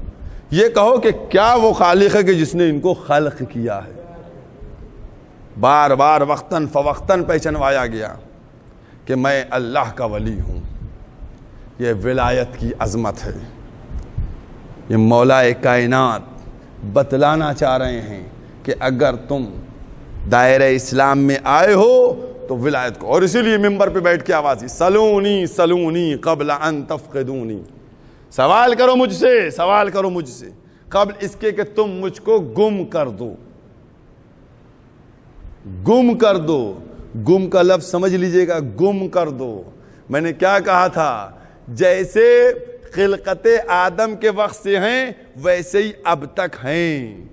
یہ کہو کہ کیا وہ خالق ہے کہ جس نے ان کو خلق کیا ہے. بار بار وقتاً فوقتاً پہچنوایا گیا کہ میں اللہ کا ولی ہوں. یہ ولایت کی عظمت ہے. یہ مولا کائنات بتلانا چاہ رہے ہیں کہ اگر تم دائرہ اسلام میں آئے ہو تو ولایت کو, اور اسی لیے ممبر پہ بیٹھ کے آواز دی, سلونی سلونی قبل ان تفقدونی, سوال کرو مجھ سے, سوال کرو مجھ سے قبل اس کے کہ تم مجھ کو گم کر دو. گم کر دو, گم کا لفظ سمجھ لیجئے گا, گم کر دو. میں نے کیا کہا تھا, جیسے خلقت آدم کے وقت سے ہیں ویسے ہی اب تک ہیں.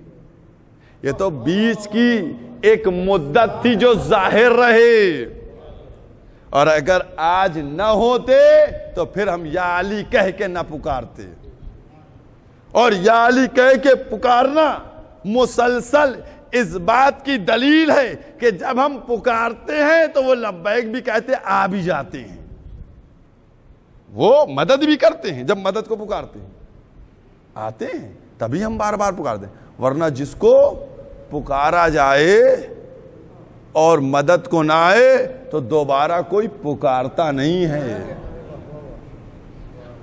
یہ تو بیچ کی ایک مدت تھی جو ظاہر رہے, اور اگر آج نہ ہوتے تو پھر ہم یا علی کہہ کے نہ پکارتے. اور یا علی کہہ کے پکارنا مسلسل اس بات کی دلیل ہے کہ جب ہم پکارتے ہیں تو وہ لبیک بھی کہتے, آ بھی جاتے ہیں. وہ مدد بھی کرتے ہیں, جب مدد کو پکارتے ہیں آتے ہیں, تبھی ہم بار بار پکارتے ہیں. ورنہ جس کو پکارا جائے اور مدد کو نہ آئے تو دوبارہ کوئی پکارتا نہیں ہے.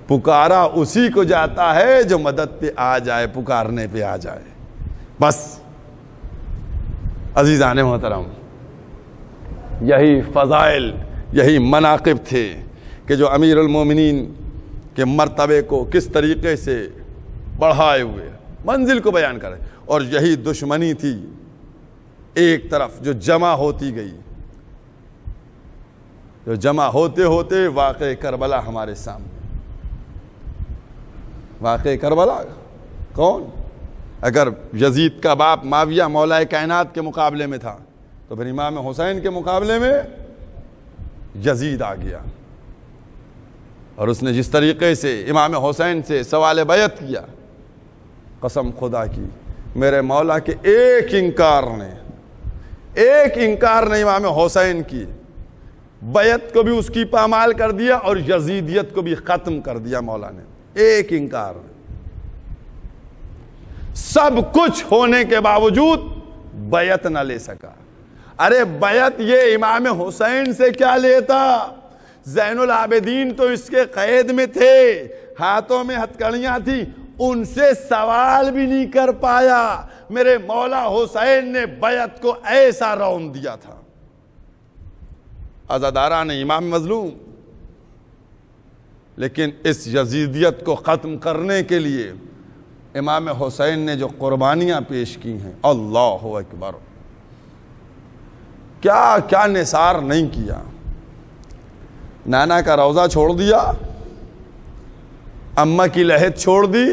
پکارا اسی کو جاتا ہے جو مدد پہ آ جائے, پکارنے پہ آ جائے. بس عزیزان محترم, یہی فضائل, یہی مناقب تھے کہ جو امیر المومنین کے مرتبے کو کس طریقے سے بڑھائے ہوئے منزل کو بیان کرے. اور یہی دشمنی تھی ایک طرف جو جمع ہوتی گئی, جو جمع ہوتے ہوتے واقع کربلا ہمارے سامنے. واقع کربلا کون؟ اگر یزید کا باپ معاویہ مولا کائنات کے مقابلے میں تھا تو پھر امام حسین کے مقابلے میں یزید آ گیا. اور اس نے جس طریقے سے امام حسین سے سوال بیعت کیا, قسم خدا کی میرے مولا کے ایک انکار نے امام حسین کی بیعت کو بھی اس کی پامال کر دیا اور یزیدیت کو بھی ختم کر دیا مولا نے. ایک انکار, سب کچھ ہونے کے باوجود بیعت نہ لے سکا. ارے بیعت یہ امام حسین سے کیا لیتا, زین العابدین تو اس کے قید میں تھے, ہاتھوں میں ہتھکڑیاں تھیں, ان سے سوال بھی نہیں کر پایا. میرے مولا حسین نے بیعت کو ایسا رون دیا تھا. عزاداران امام مظلوم, لیکن اس یزیدیت کو ختم کرنے کے لیے امام حسین نے جو قربانیاں پیش کی ہیں, اللہ اکبر, کیا کیا نثار نہیں کیا. نانا کا روضہ چھوڑ دیا, اماں کی لحد چھوڑ دی,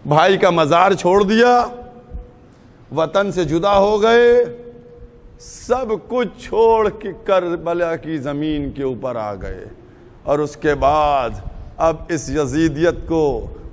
بھائی کا مزار چھوڑ دیا, وطن سے جدا ہو گئے, سب کچھ چھوڑ کے کربلا کی زمین کے اوپر آ گئے. اور اس کے بعد اب اس یزیدیت کو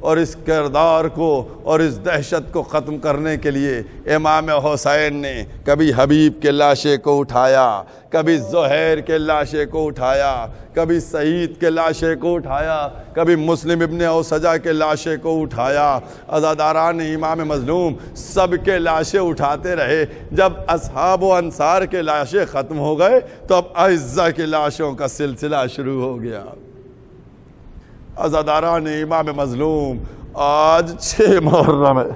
اور اس کردار کو اور اس دہشت کو ختم کرنے کے لیے امام حسین نے کبھی حبیب کے لاشے کو اٹھایا, کبھی زہیر کے لاشے کو اٹھایا, کبھی سعید کے لاشے کو اٹھایا, کبھی مسلم ابن اوسجا کے لاشے کو اٹھایا. عزاداران امام مظلوم سب کے لاشے اٹھاتے رہے. جب اصحاب و انصار کے لاشے ختم ہو گئے تو اب اعزہ کے لاشوں کا سلسلہ شروع ہو گیا. عزاداران امام مظلوم, آج 6 محرم ہے.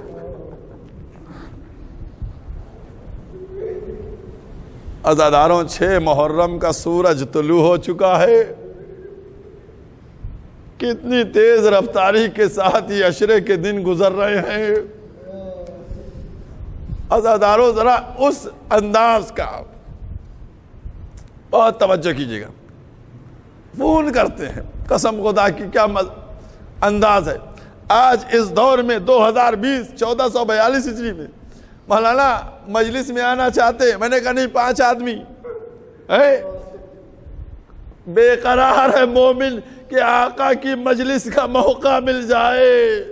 عزاداروں 6 محرم کا سورج طلوع ہو چکا ہے. کتنی تیز رفتاری کے ساتھ یہ عشرے کے دن گزر رہے ہیں. عزاداروں ذرا اس انداز کا بہت توجہ کیجیے گا. فون کرتے ہیں, قسم خدا کی کیا انداز ہے. آج اس دور میں 2020 1442 ہجری میں مولانا مجلس میں آنا چاہتے ہیں. میں نے کہا نہیں, 5 آدمی ہے, بے قرار ہے مومن کہ آقا کی مجلس کا موقع مل جائے،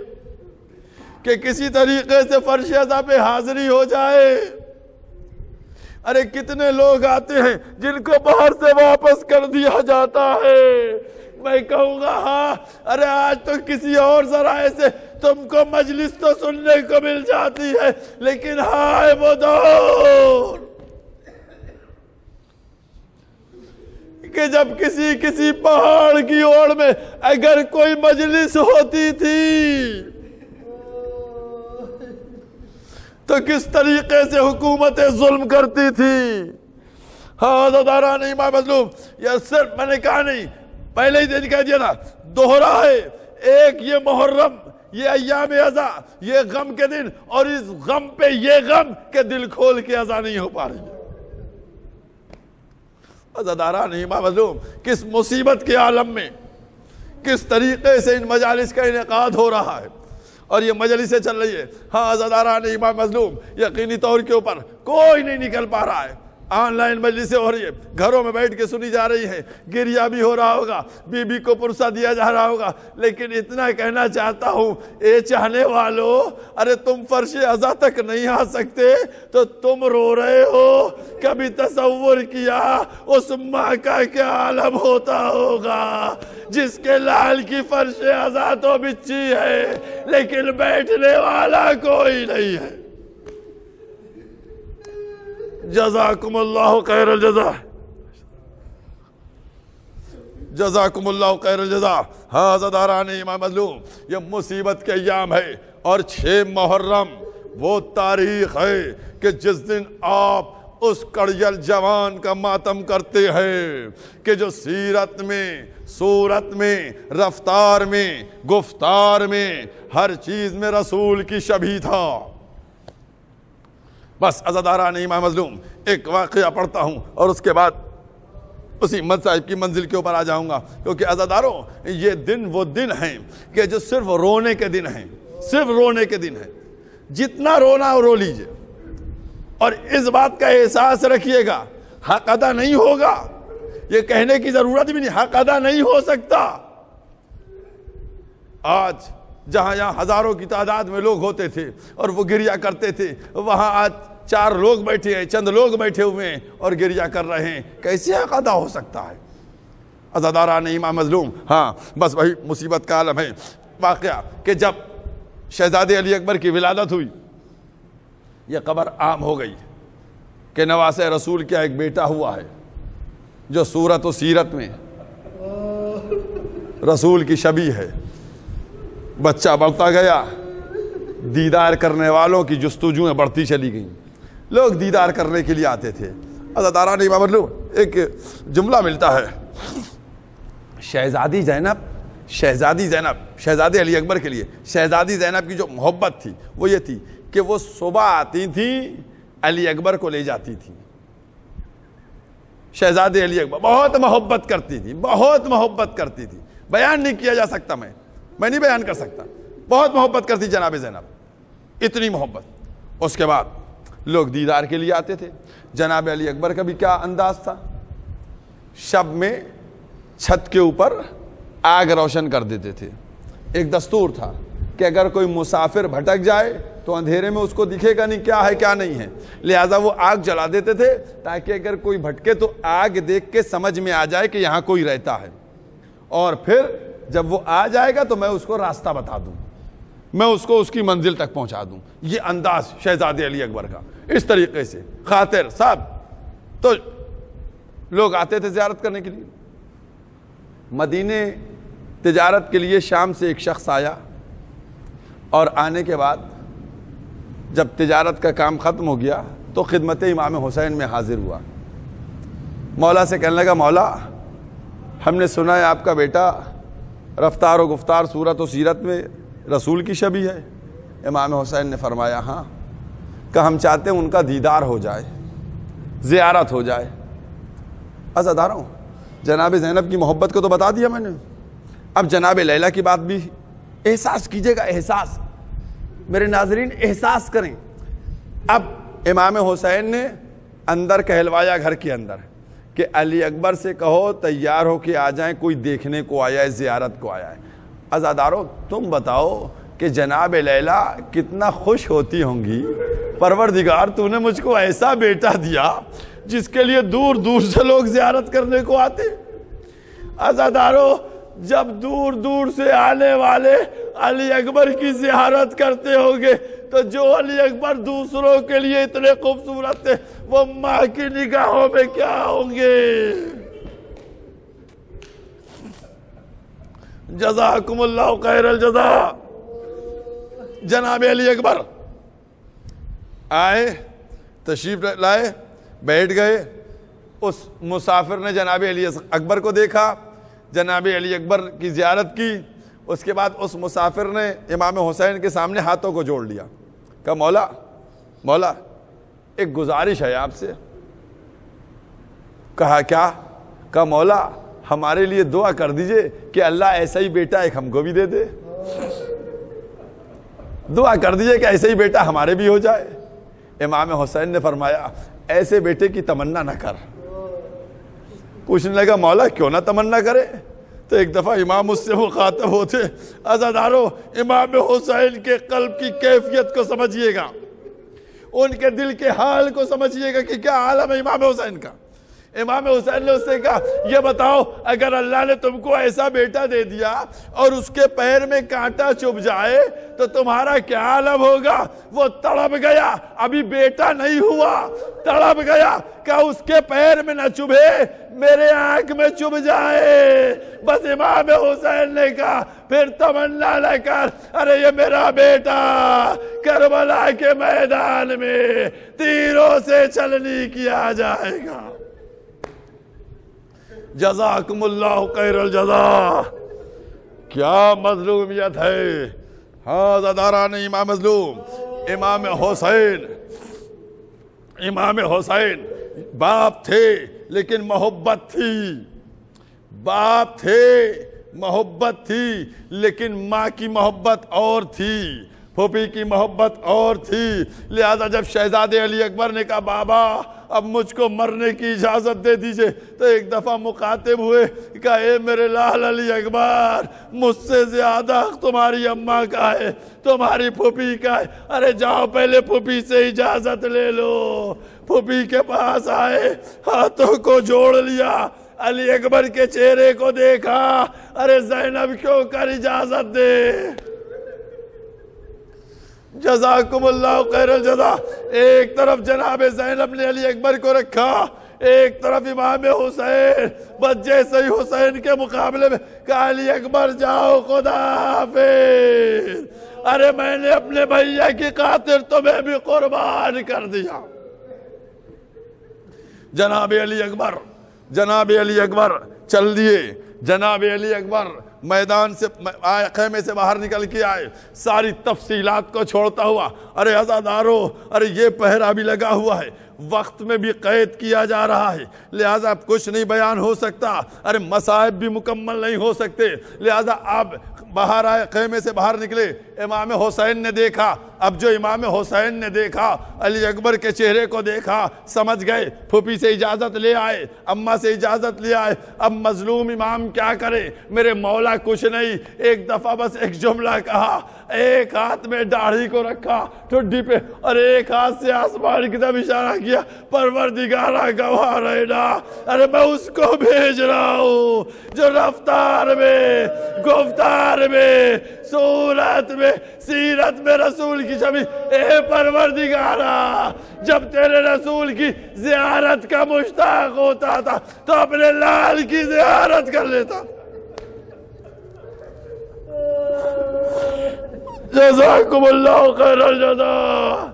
کہ کسی طریقے سے فرش اعضا پہ حاضری ہو جائے۔ ارے کتنے لوگ آتے ہیں جن کو باہر سے واپس کر دیا جاتا ہے۔ میں کہوں گا ہاں، ارے آج تو کسی اور ذرائع سے تم کو مجلس تو سننے کو مل جاتی ہے، لیکن ہائے وہ دور کہ جب کسی پہاڑ کی اوڑ میں اگر کوئی مجلس ہوتی تھی تو کس طریقے سے حکومتیں ظلم کرتی تھی۔ ہاں عزاداران امام مظلوم، یہ صرف میں نے کہا نہیں، پہلے ہی دن کہہ دیا نا، دوہرا ہے۔ ایک یہ محرم، یہ ایام ازا، یہ غم کے دن، اور اس غم پہ یہ غم کہ دل کھول کے ازا نہیں ہو پا رہی ہے۔ عزاداران امام مظلوم، کس مصیبت کے عالم میں کس طریقے سے ان مجالس کا انعقاد ہو رہا ہے، اور یہ مجلسیں چل رہی ہے۔ ہاں عزاداران امام مظلوم، یقینی طور کے اوپر کوئی نہیں نکل پا رہا ہے۔ آن لائن مجلسیں ہو رہی ہے، گھروں میں بیٹھ کے سنی جا رہی ہیں، گریہ بھی ہو رہا ہوگا، بی بی کو پرسہ دیا جا رہا ہوگا، لیکن اتنا کہنا چاہتا ہوں اے چاہنے والوں، ارے تم فرش اعضا تک نہیں آ سکتے تو تم رو رہے ہو۔ کبھی تصور کیا اس ماں کا کیا عالم ہوتا ہوگا جس کے لال کی فرش اعضا تو بچی ہے لیکن بیٹھنے والا کوئی نہیں ہے۔ جزاکم اللہ خیر الجزا، جزاکم اللہ خیر الجزا۔ ہاں عزاداران امام مظلوم، یہ مصیبت کے ایام ہے، اور 6 محرم وہ تاریخ ہے کہ جس دن آپ اس کڑیل جوان کا ماتم کرتے ہیں کہ جو سیرت میں، صورت میں، رفتار میں، گفتار میں، ہر چیز میں رسول کی شبیہ تھا۔ بس عزاداران امام مظلوم ایک واقعہ پڑھتا ہوں اور اس کے بعد اسی مد صاحب کی منزل کے اوپر آ جاؤں گا، کیونکہ عزاداروں یہ دن وہ دن ہیں کہ جو صرف رونے کے دن ہیں، صرف رونے کے دن ہیں۔ جتنا رونا رو لیجئے، اور اس بات کا احساس رکھیے گا حق ادا نہیں ہوگا، یہ کہنے کی ضرورت بھی نہیں، حق ادا نہیں ہو سکتا۔ آج جہاں یہاں ہزاروں کی تعداد میں لوگ ہوتے تھے اور وہ گریہ کرتے تھے، وہاں آج 4 لوگ بیٹھے ہیں، چند لوگ بیٹھے ہوئے ہیں اور گریہ کر رہے ہیں، کیسے حق ادا ہو سکتا ہے؟ عزاداران امام مظلوم، ہاں بس وہی مصیبت کا عالم ہے۔ واقعہ کہ جب شہزادے علی اکبر کی ولادت ہوئی، یہ خبر عام ہو گئی کہ نواسہ رسول کیا ایک بیٹا ہوا ہے جو صورت و سیرت میں رسول کی شبیہ ہے۔ بچہ بڑھتا گیا، دیدار کرنے والوں کی جستجویں بڑھتی چلی گئیں، لوگ دیدار کرنے کے لیے آتے تھے۔ عزاداران امام مظلوم، ایک جملہ ملتا ہے، شہزادی زینب، شہزادے علی اکبر کے لیے شہزادی زینب کی جو محبت تھی وہ یہ تھی کہ وہ صبح آتی تھیں، علی اکبر کو لے جاتی تھی۔ شہزادے علی اکبر بہت محبت کرتی تھی، بہت محبت کرتی تھی، بیان نہیں کیا جا سکتا، میں نہیں بیان کر سکتا، بہت محبت کرتی جناب زینب، اتنی محبت۔ اس کے بعد لوگ دیدار کے لیے آتے تھے۔ جناب علی اکبر کا بھی کیا انداز تھا، شب میں چھت کے اوپر آگ روشن کر دیتے تھے۔ ایک دستور تھا کہ اگر کوئی مسافر بھٹک جائے تو اندھیرے میں اس کو دکھے گا نہیں کیا ہے کیا نہیں ہے، لہٰذا وہ آگ جلا دیتے تھے تاکہ اگر کوئی بھٹکے تو آگ دیکھ کے سمجھ میں آ جائے کہ یہاں کوئی رہتا ہے، اور پھر جب وہ آ جائے گا تو میں اس کو راستہ بتا دوں، میں اس کو اس کی منزل تک پہنچا دوں۔ یہ انداز شہزادے علی اکبر کا، اس طریقے سے خاطر صاحب۔ تو لوگ آتے تھے زیارت کرنے کے لیے۔ مدینے تجارت کے لیے شام سے ایک شخص آیا، اور آنے کے بعد جب تجارت کا کام ختم ہو گیا تو خدمت امام حسین میں حاضر ہوا۔ مولا سے کہنے لگا، مولا ہم نے سنا ہے آپ کا بیٹا رفتار و گفتار، صورت و سیرت میں رسول کی شبیہ ہے۔ امام حسین نے فرمایا ہاں، کہ ہم چاہتے ہیں ان کا دیدار ہو جائے، زیارت ہو جائے۔ عزاداروں، جناب زینب کی محبت کو تو بتا دیا میں نے، اب جناب لیلی کی بات بھی احساس کیجئے گا، احساس میرے ناظرین احساس کریں۔ اب امام حسین نے اندر کہلوایا گھر کے اندر کہ علی اکبر سے کہو تیار ہو کے آ جائیں، کوئی دیکھنے کو آیا ہے، زیارت کو آیا ہے۔ عزادارو تم بتاؤ کہ جناب لیلا کتنا خوش ہوتی ہوں گی، پروردگار تو نے مجھ کو ایسا بیٹا دیا جس کے لیے دور دور سے لوگ زیارت کرنے کو آتے۔ عزادارو جب دور دور سے آنے والے علی اکبر کی زیارت کرتے ہوں گے تو جو علی اکبر دوسروں کے لیے اتنے خوبصورت تھے وہ ماں کی نگاہوں میں کیا ہوں گے؟ جزاکم اللہ خیر الجزا۔ جناب علی اکبر آئے، تشریف لائے، بیٹھ گئے۔ اس مسافر نے جناب علی اکبر کو دیکھا، جناب علی اکبر کی زیارت کی۔ اس کے بعد اس مسافر نے امام حسین کے سامنے ہاتھوں کو جوڑ لیا، کہا مولا ایک گزارش ہے آپ سے۔ کہا کیا؟ کہا مولا ہمارے لیے دعا کر دیجئے کہ اللہ ایسا ہی بیٹا ایک ہم کو بھی دے دے، دعا کر دیجئے کہ ایسا ہی بیٹا ہمارے بھی ہو جائے۔ امام حسین نے فرمایا ایسے بیٹے کی تمنا نہ کر۔ پوچھنے لگا مولا کیوں نہ تمنا کرے؟ تو ایک دفعہ امام اس سے مخاطب ہوتے، عزادارو امام حسین کے قلب کی کیفیت کو سمجھیے گا، ان کے دل کے حال کو سمجھیے گا کہ کیا عالم ہے امام حسین کا۔ امام حسین نے اس سے کہا یہ بتاؤ اگر اللہ نے تم کو ایسا بیٹا دے دیا اور اس کے پیر میں کانٹا چبھ جائے تو تمہارا کیا عالم ہوگا؟ وہ تڑپ گیا، ابھی بیٹا نہیں ہوا، تڑپ گیا کہ اس کے پیر میں نہ چبھے، میرے آنکھ میں چبھ جائے۔ بس امام حسین نے کہا پھر تمنا نہ کر، ارے یہ میرا بیٹا کربلا کے میدان میں تیروں سے چلنی کیا جائے گا۔ جزاکم اللہ خیر الجزا۔ کیا مظلومیت ہے! ہاں زداران امام مظلوم، امام حسین باپ تھے لیکن محبت تھی، باپ تھے محبت تھی لیکن ماں کی محبت اور تھی، پھوپھی کی محبت اور تھی۔ لہذا جب شہزادے علی اکبر نے کہا بابا اب مجھ کو مرنے کی اجازت دے دیجئے تو ایک دفعہ مخاطب ہوئے، کہا اے میرے لال علی اکبر مجھ سے زیادہ تمہاری اماں کا ہے، تمہاری پھوپھی کا ہے، ارے جاؤ پہلے پھوپھی سے اجازت لے لو۔ پھوپھی کے پاس آئے، ہاتھوں کو جوڑ لیا، علی اکبر کے چہرے کو دیکھا، ارے زینب کیوں کر اجازت دے۔ جزاکم اللہ خیر الجزا۔ ایک طرف جناب زینب نے علی اکبر کو رکھا، ایک طرف امام حسین، بس جیسے ہی حسین کے مقابلے میں کہا علی اکبر جاؤ خدا حافظ، ارے میں نے اپنے بھیا کی خاطر تمہیں بھی قربان کر دیا۔ جناب علی اکبر چل دیے، جناب علی اکبر میدان سے خیمے سے باہر نکل کے آئے، ساری تفصیلات کو چھوڑتا ہوا، ارے عزادارو ارے یہ پہرا بھی لگا ہوا ہے، وقت میں بھی قید کیا جا رہا ہے، لہٰذا اب کچھ نہیں بیان ہو سکتا، ارے مصائب بھی مکمل نہیں ہو سکتے، لہٰذا آپ باہر آئے، خیمے سے باہر نکلے۔ امام حسین نے دیکھا، اب جو امام حسین نے دیکھا، علی اکبر کے چہرے کو دیکھا، سمجھ گئے، پھوپھی سے اجازت لے آئے، اماں سے اجازت لے آئے، اب مظلوم امام کیا کرے، میرے مولا کچھ نہیں، ایک دفعہ بس ایک جملہ کہا، ایک ہاتھ میں داڑھی کو رکھا ٹھڈی پہ اور ایک ہاتھ سے آسمان کی طرف اشارہ کیا، پروردگارہ گواہ رہنا، ارے میں اس کو بھیج رہا ہوں جو رفتار میں، گفتار میں، صورت میں، سیرت میں رسول کی شبیہ، اے پروردگارہ جب تیرے رسول کی زیارت کا مشتاق ہوتا تھا تو اپنے لال کی زیارت کر لیتا۔ جزاکم اللہ خیر الجزا،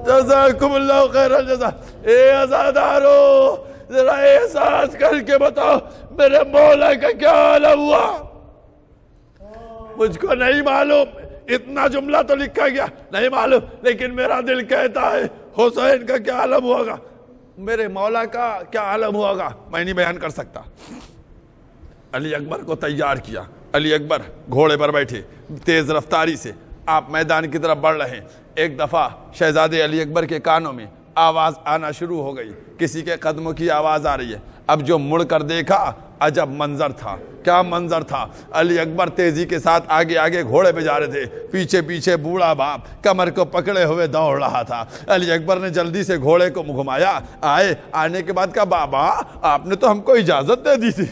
جزاکم اللہ خیر الجزا۔ اے عزادارو ذرا احساس کر کے بتاؤ میرے مولا کا کیا عالم ہوا؟ مجھ کو نہیں معلوم، اتنا جملہ تو لکھا گیا نہیں معلوم، لیکن میرا دل کہتا ہے حسین کا کیا عالم ہوا گا، میرے مولا کا کیا عالم ہوا گا، میں نہیں بیان کر سکتا۔ علی اکبر کو تیار کیا، علی اکبر گھوڑے پر بیٹھے، تیز رفتاری سے آپ میدان کی طرف بڑھ رہے ہیں۔ ایک دفعہ شہزادے علی اکبر کے کانوں میں آواز آنا شروع ہو گئی، کسی کے قدموں کی آواز آ رہی ہے۔ اب جو مڑ کر دیکھا، عجب منظر تھا، کیا منظر تھا! علی اکبر تیزی کے ساتھ آگے آگے گھوڑے پہ جا رہے تھے، پیچھے پیچھے بوڑھا باپ کمر کو پکڑے ہوئے دوڑ رہا تھا۔ علی اکبر نے جلدی سے گھوڑے کو گھمایا، آنے کے بعد کہا بابا آپ نے تو ہم کو اجازت دے دی تھی۔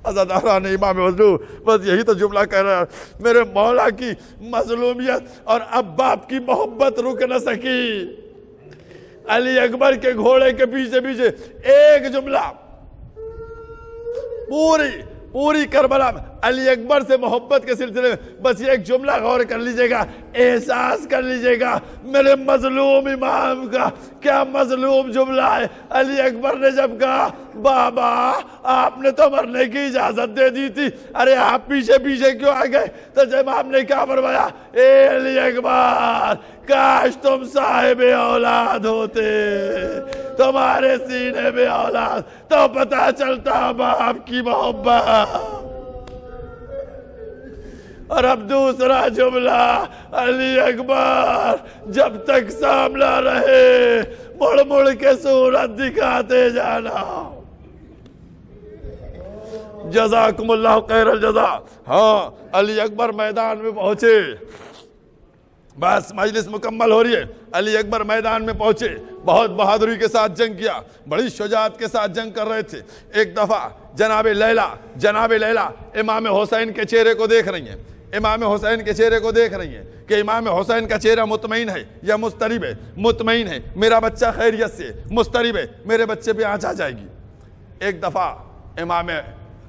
عزاداران امام مظلوم بس یہی تو جملہ کہہ رہا ہے، میرے مولا کی مظلومیت اور اب باپ کی محبت رک نہ سکی۔ علی اکبر کے گھوڑے کے پیچھے پیچھے ایک جملہ، پوری کربلا میں علی اکبر سے محبت کے سلسلے میں بس یہ ایک جملہ غور کر لیجئے گا، احساس کر لیجئے گا میرے مظلوم امام کا کیا مظلوم جملہ ہے۔ علی اکبر نے جب کہا بابا آپ نے تو مرنے کی اجازت دے دی تھی، ارے آپ پیچھے پیچھے کیوں آ گئے؟ تو جب آپ نے کیا فرمایا، اے علی اکبر کاش تم صاحب اولاد ہوتے، تمہارے سینے میں اولاد تو پتہ چلتا باپ کی محبت۔ اور اب دوسرا جملہ، علی اکبر جب تک سامنا رہے مڑ مڑ کے صورت دکھاتے جانا۔ جزاکم اللہ خیر الجزا۔ ہاں علی اکبر میدان میں پہنچے، بس مجلس مکمل ہو رہی ہے۔ علی اکبر میدان میں پہنچے، بہت بہادری کے ساتھ جنگ کیا، بڑی شجاعت کے ساتھ جنگ کر رہے تھے۔ ایک دفعہ جناب لیلا امام حسین کے چہرے کو دیکھ رہی ہیں، امام حسین کے چہرے کو دیکھ رہی ہیں کہ امام حسین کا چہرہ مطمئن ہے یا مضطرب ہے؟ مطمئن ہے، میرا بچہ خیریت سے، مضطرب ہے، میرے بچے پہ آنچ آ جائے گی۔ ایک دفعہ امام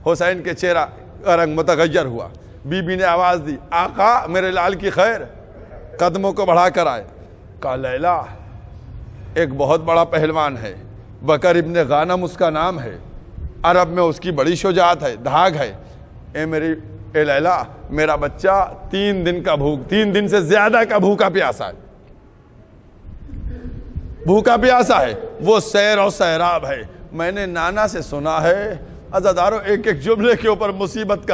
حسین کے چہرہ کا رنگ متغیر ہوا، بی بی نے آواز دی آقا میرے لال کی خیر، قدموں کو بڑھا کر آئے، کہا لیلا ایک بہت بڑا پہلوان ہے، بکر ابن غانم اس کا نام ہے، عرب میں اس کی بڑی شجاعت ہے، دھاگ ہے۔ اے لیلا میرا بچہ 3 دن سے زیادہ کا بھوکا پیاسا ہے، بھوکا پیاسا ہے، وہ سیر و سیراب ہے۔ میں نے نانا سے سنا ہے، عزادارو ایک ایک جملے کے اوپر مصیبت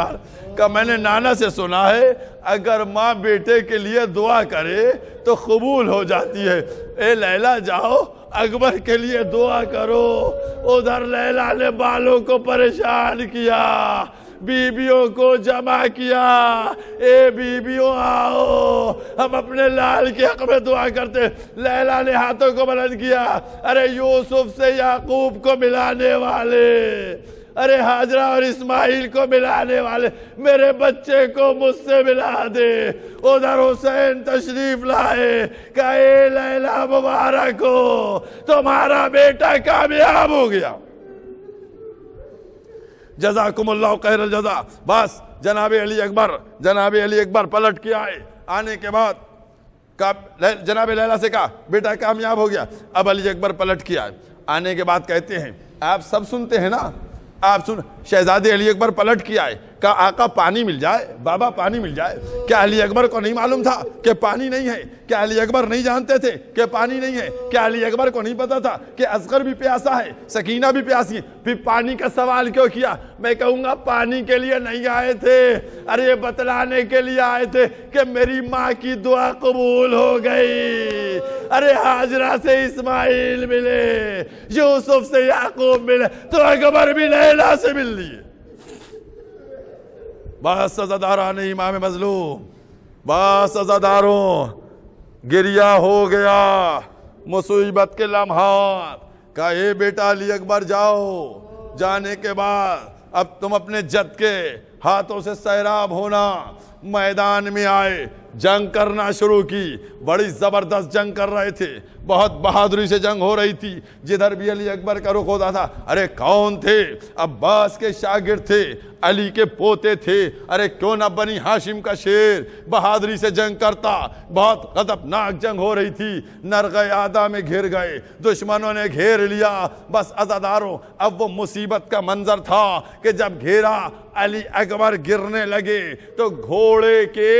کا میں نے نانا سے سنا ہے اگر ماں بیٹے کے لیے دعا کرے تو قبول ہو جاتی ہے۔ اے لیلا جاؤ اکبر کے لیے دعا کرو۔ ادھر لیلا نے بالوں کو پریشان کیا، بیبیوں کو جمع کیا، اے بیبیوں آؤ ہم اپنے لال کے حق میں دعا کرتے۔ لیلا نے ہاتھوں کو بلند کیا، ارے یوسف سے یعقوب کو ملانے والے، ارے ہاجرہ اور اسماعیل کو ملانے والے، میرے بچے کو مجھ سے ملا دے۔ ادھر حسین تشریف لائے، کہا اے لیلا مبارک ہو، تمہارا بیٹا کامیاب ہو گیا۔ جزاکم اللہ خیر الجزا۔ بس جناب علی اکبر پلٹ کے آئے، آنے کے بعد جناب لیلا سے کہا بیٹا کامیاب ہو گیا۔ اب علی اکبر پلٹ کے آئے، آنے کے بعد کہتے ہیں آپ سب سنتے ہیں نا، آپ سن، شہزادے علی اکبر پلٹ کے آئے، کہا آقا پانی مل جائے، بابا پانی مل جائے۔ کیا علی اکبر کو نہیں معلوم تھا کہ پانی نہیں ہے؟ کیا علی اکبر نہیں جانتے تھے کہ پانی نہیں ہے؟ کیا علی اکبر کو نہیں پتا تھا کہ اصغر بھی پیاسا ہے، سکینہ بھی پیاسی ہے؟ پھر پانی کا سوال کیوں کیا؟ میں کہوں گا پانی کے لیے نہیں آئے تھے، ارے یہ بتلانے کے لیے آئے تھے کہ میری ماں کی دعا قبول ہو گئی۔ ارے ہاجرہ سے اسماعیل ملے، یوسف سے یعقوب ملے، تو اکبر بھی لیلا سے مل لیے۔ بس عزاداران امام مظلوم، بس عزاداروں گریہ ہو گیا، مصیبت کے لمحات۔ کہا اے بیٹا علی اکبر جاؤ، جانے کے بعد اب تم اپنے جد کے ہاتھوں سے سیراب ہونا۔ میدان میں آئے، جنگ کرنا شروع کی، بڑی زبردست جنگ کر رہے تھے، بہت بہادری سے جنگ ہو رہی تھی۔ جدھر بھی علی اکبر کا رخ ہوتا تھا، ارے کون تھے؟ عباس کے شاگرد تھے، علی کے پوتے تھے، ارے کیوں نہ بنی ہاشم کا شیر بہادری سے جنگ کرتا۔ بہت غضبناک جنگ ہو رہی تھی، نرغہ آدھا میں گھر گئے، دشمنوں نے گھیر لیا۔ بس عزاداروں اب وہ مصیبت کا منظر تھا کہ جب گھیرا علی اکبر گرنے لگے تو گھوڑے کے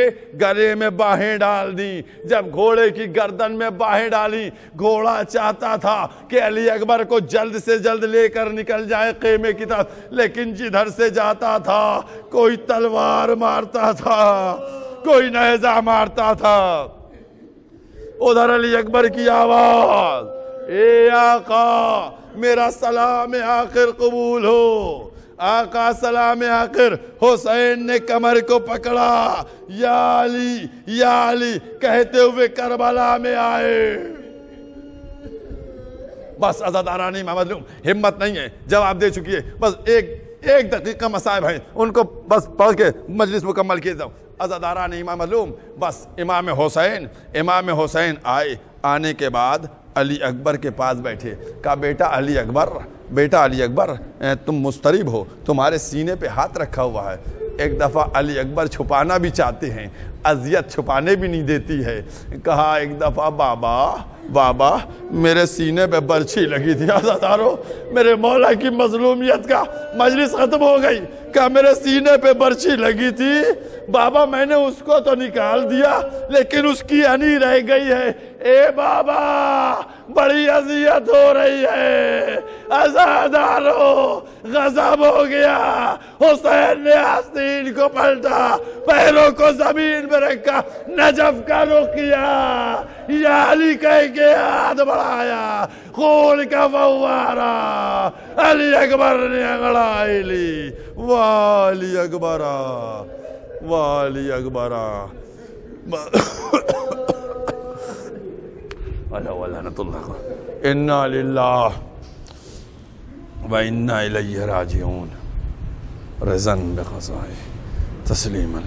گلے میں باہیں ڈال دی۔ جب گھوڑے کی گردن میں باہیں ڈالی، گھوڑا چاہتا تھا کہ علی اکبر کو جلد سے جلد لے کر نکل جائے خیمے کی طرف، لیکن جدھر سے جاتا تھا کوئی تلوار مارتا تھا، کوئی نیزہ مارتا تھا۔ ادھر علی اکبر کی آواز، اے آقا میرا سلام آخر قبول ہو۔ آقا سلام آخر، حسین نے کمر کو پکڑا، یا علی یا علی کہتے ہوئے کربلا میں آئے۔ بس عزاداران امام مظلوم ہمت نہیں ہے، جواب دے چکی ہے، بس ایک دقیقہ مصائب ہیں، ان کو بس پڑھ کے مجلس مکمل کیے جاؤ۔ عزاداران امام مظلوم بس امام حسین آئے، آنے کے بعد علی اکبر کے پاس بیٹھے، کہا بیٹا علی اکبر تم مضطرب ہو، تمہارے سینے پہ ہاتھ رکھا ہوا ہے۔ ایک دفعہ علی اکبر چھپانا بھی چاہتے ہیں، اذیت چھپانے بھی نہیں دیتی ہے۔ کہا ایک دفعہ بابا میرے سینے پہ برچھی لگی تھی، عزادارو میرے مولا کی مظلومیت کا مجلس ختم ہو گئی، کہا میرے سینے پہ برچھی لگی تھی بابا، میں نے اس کو تو نکال دیا لیکن اس کی انی رہ گئی ہے۔ اے بابا بڑی اذیت ہو رہی ہے، عزادارو غضب ہو گیا۔ حسین نے آستین کو پلٹا، پیروں کو زمین میں رکھا، نجف کا رخ کیا، یا علی کہہ کے ہاتھ بڑھایا، خون کا فوارہ علی اکبر نے انگڑائی لی۔ والی اکبرہ لعنت اللہ، انا للہ و انا الیہ راجعون، رضا بقضائہ تسلیما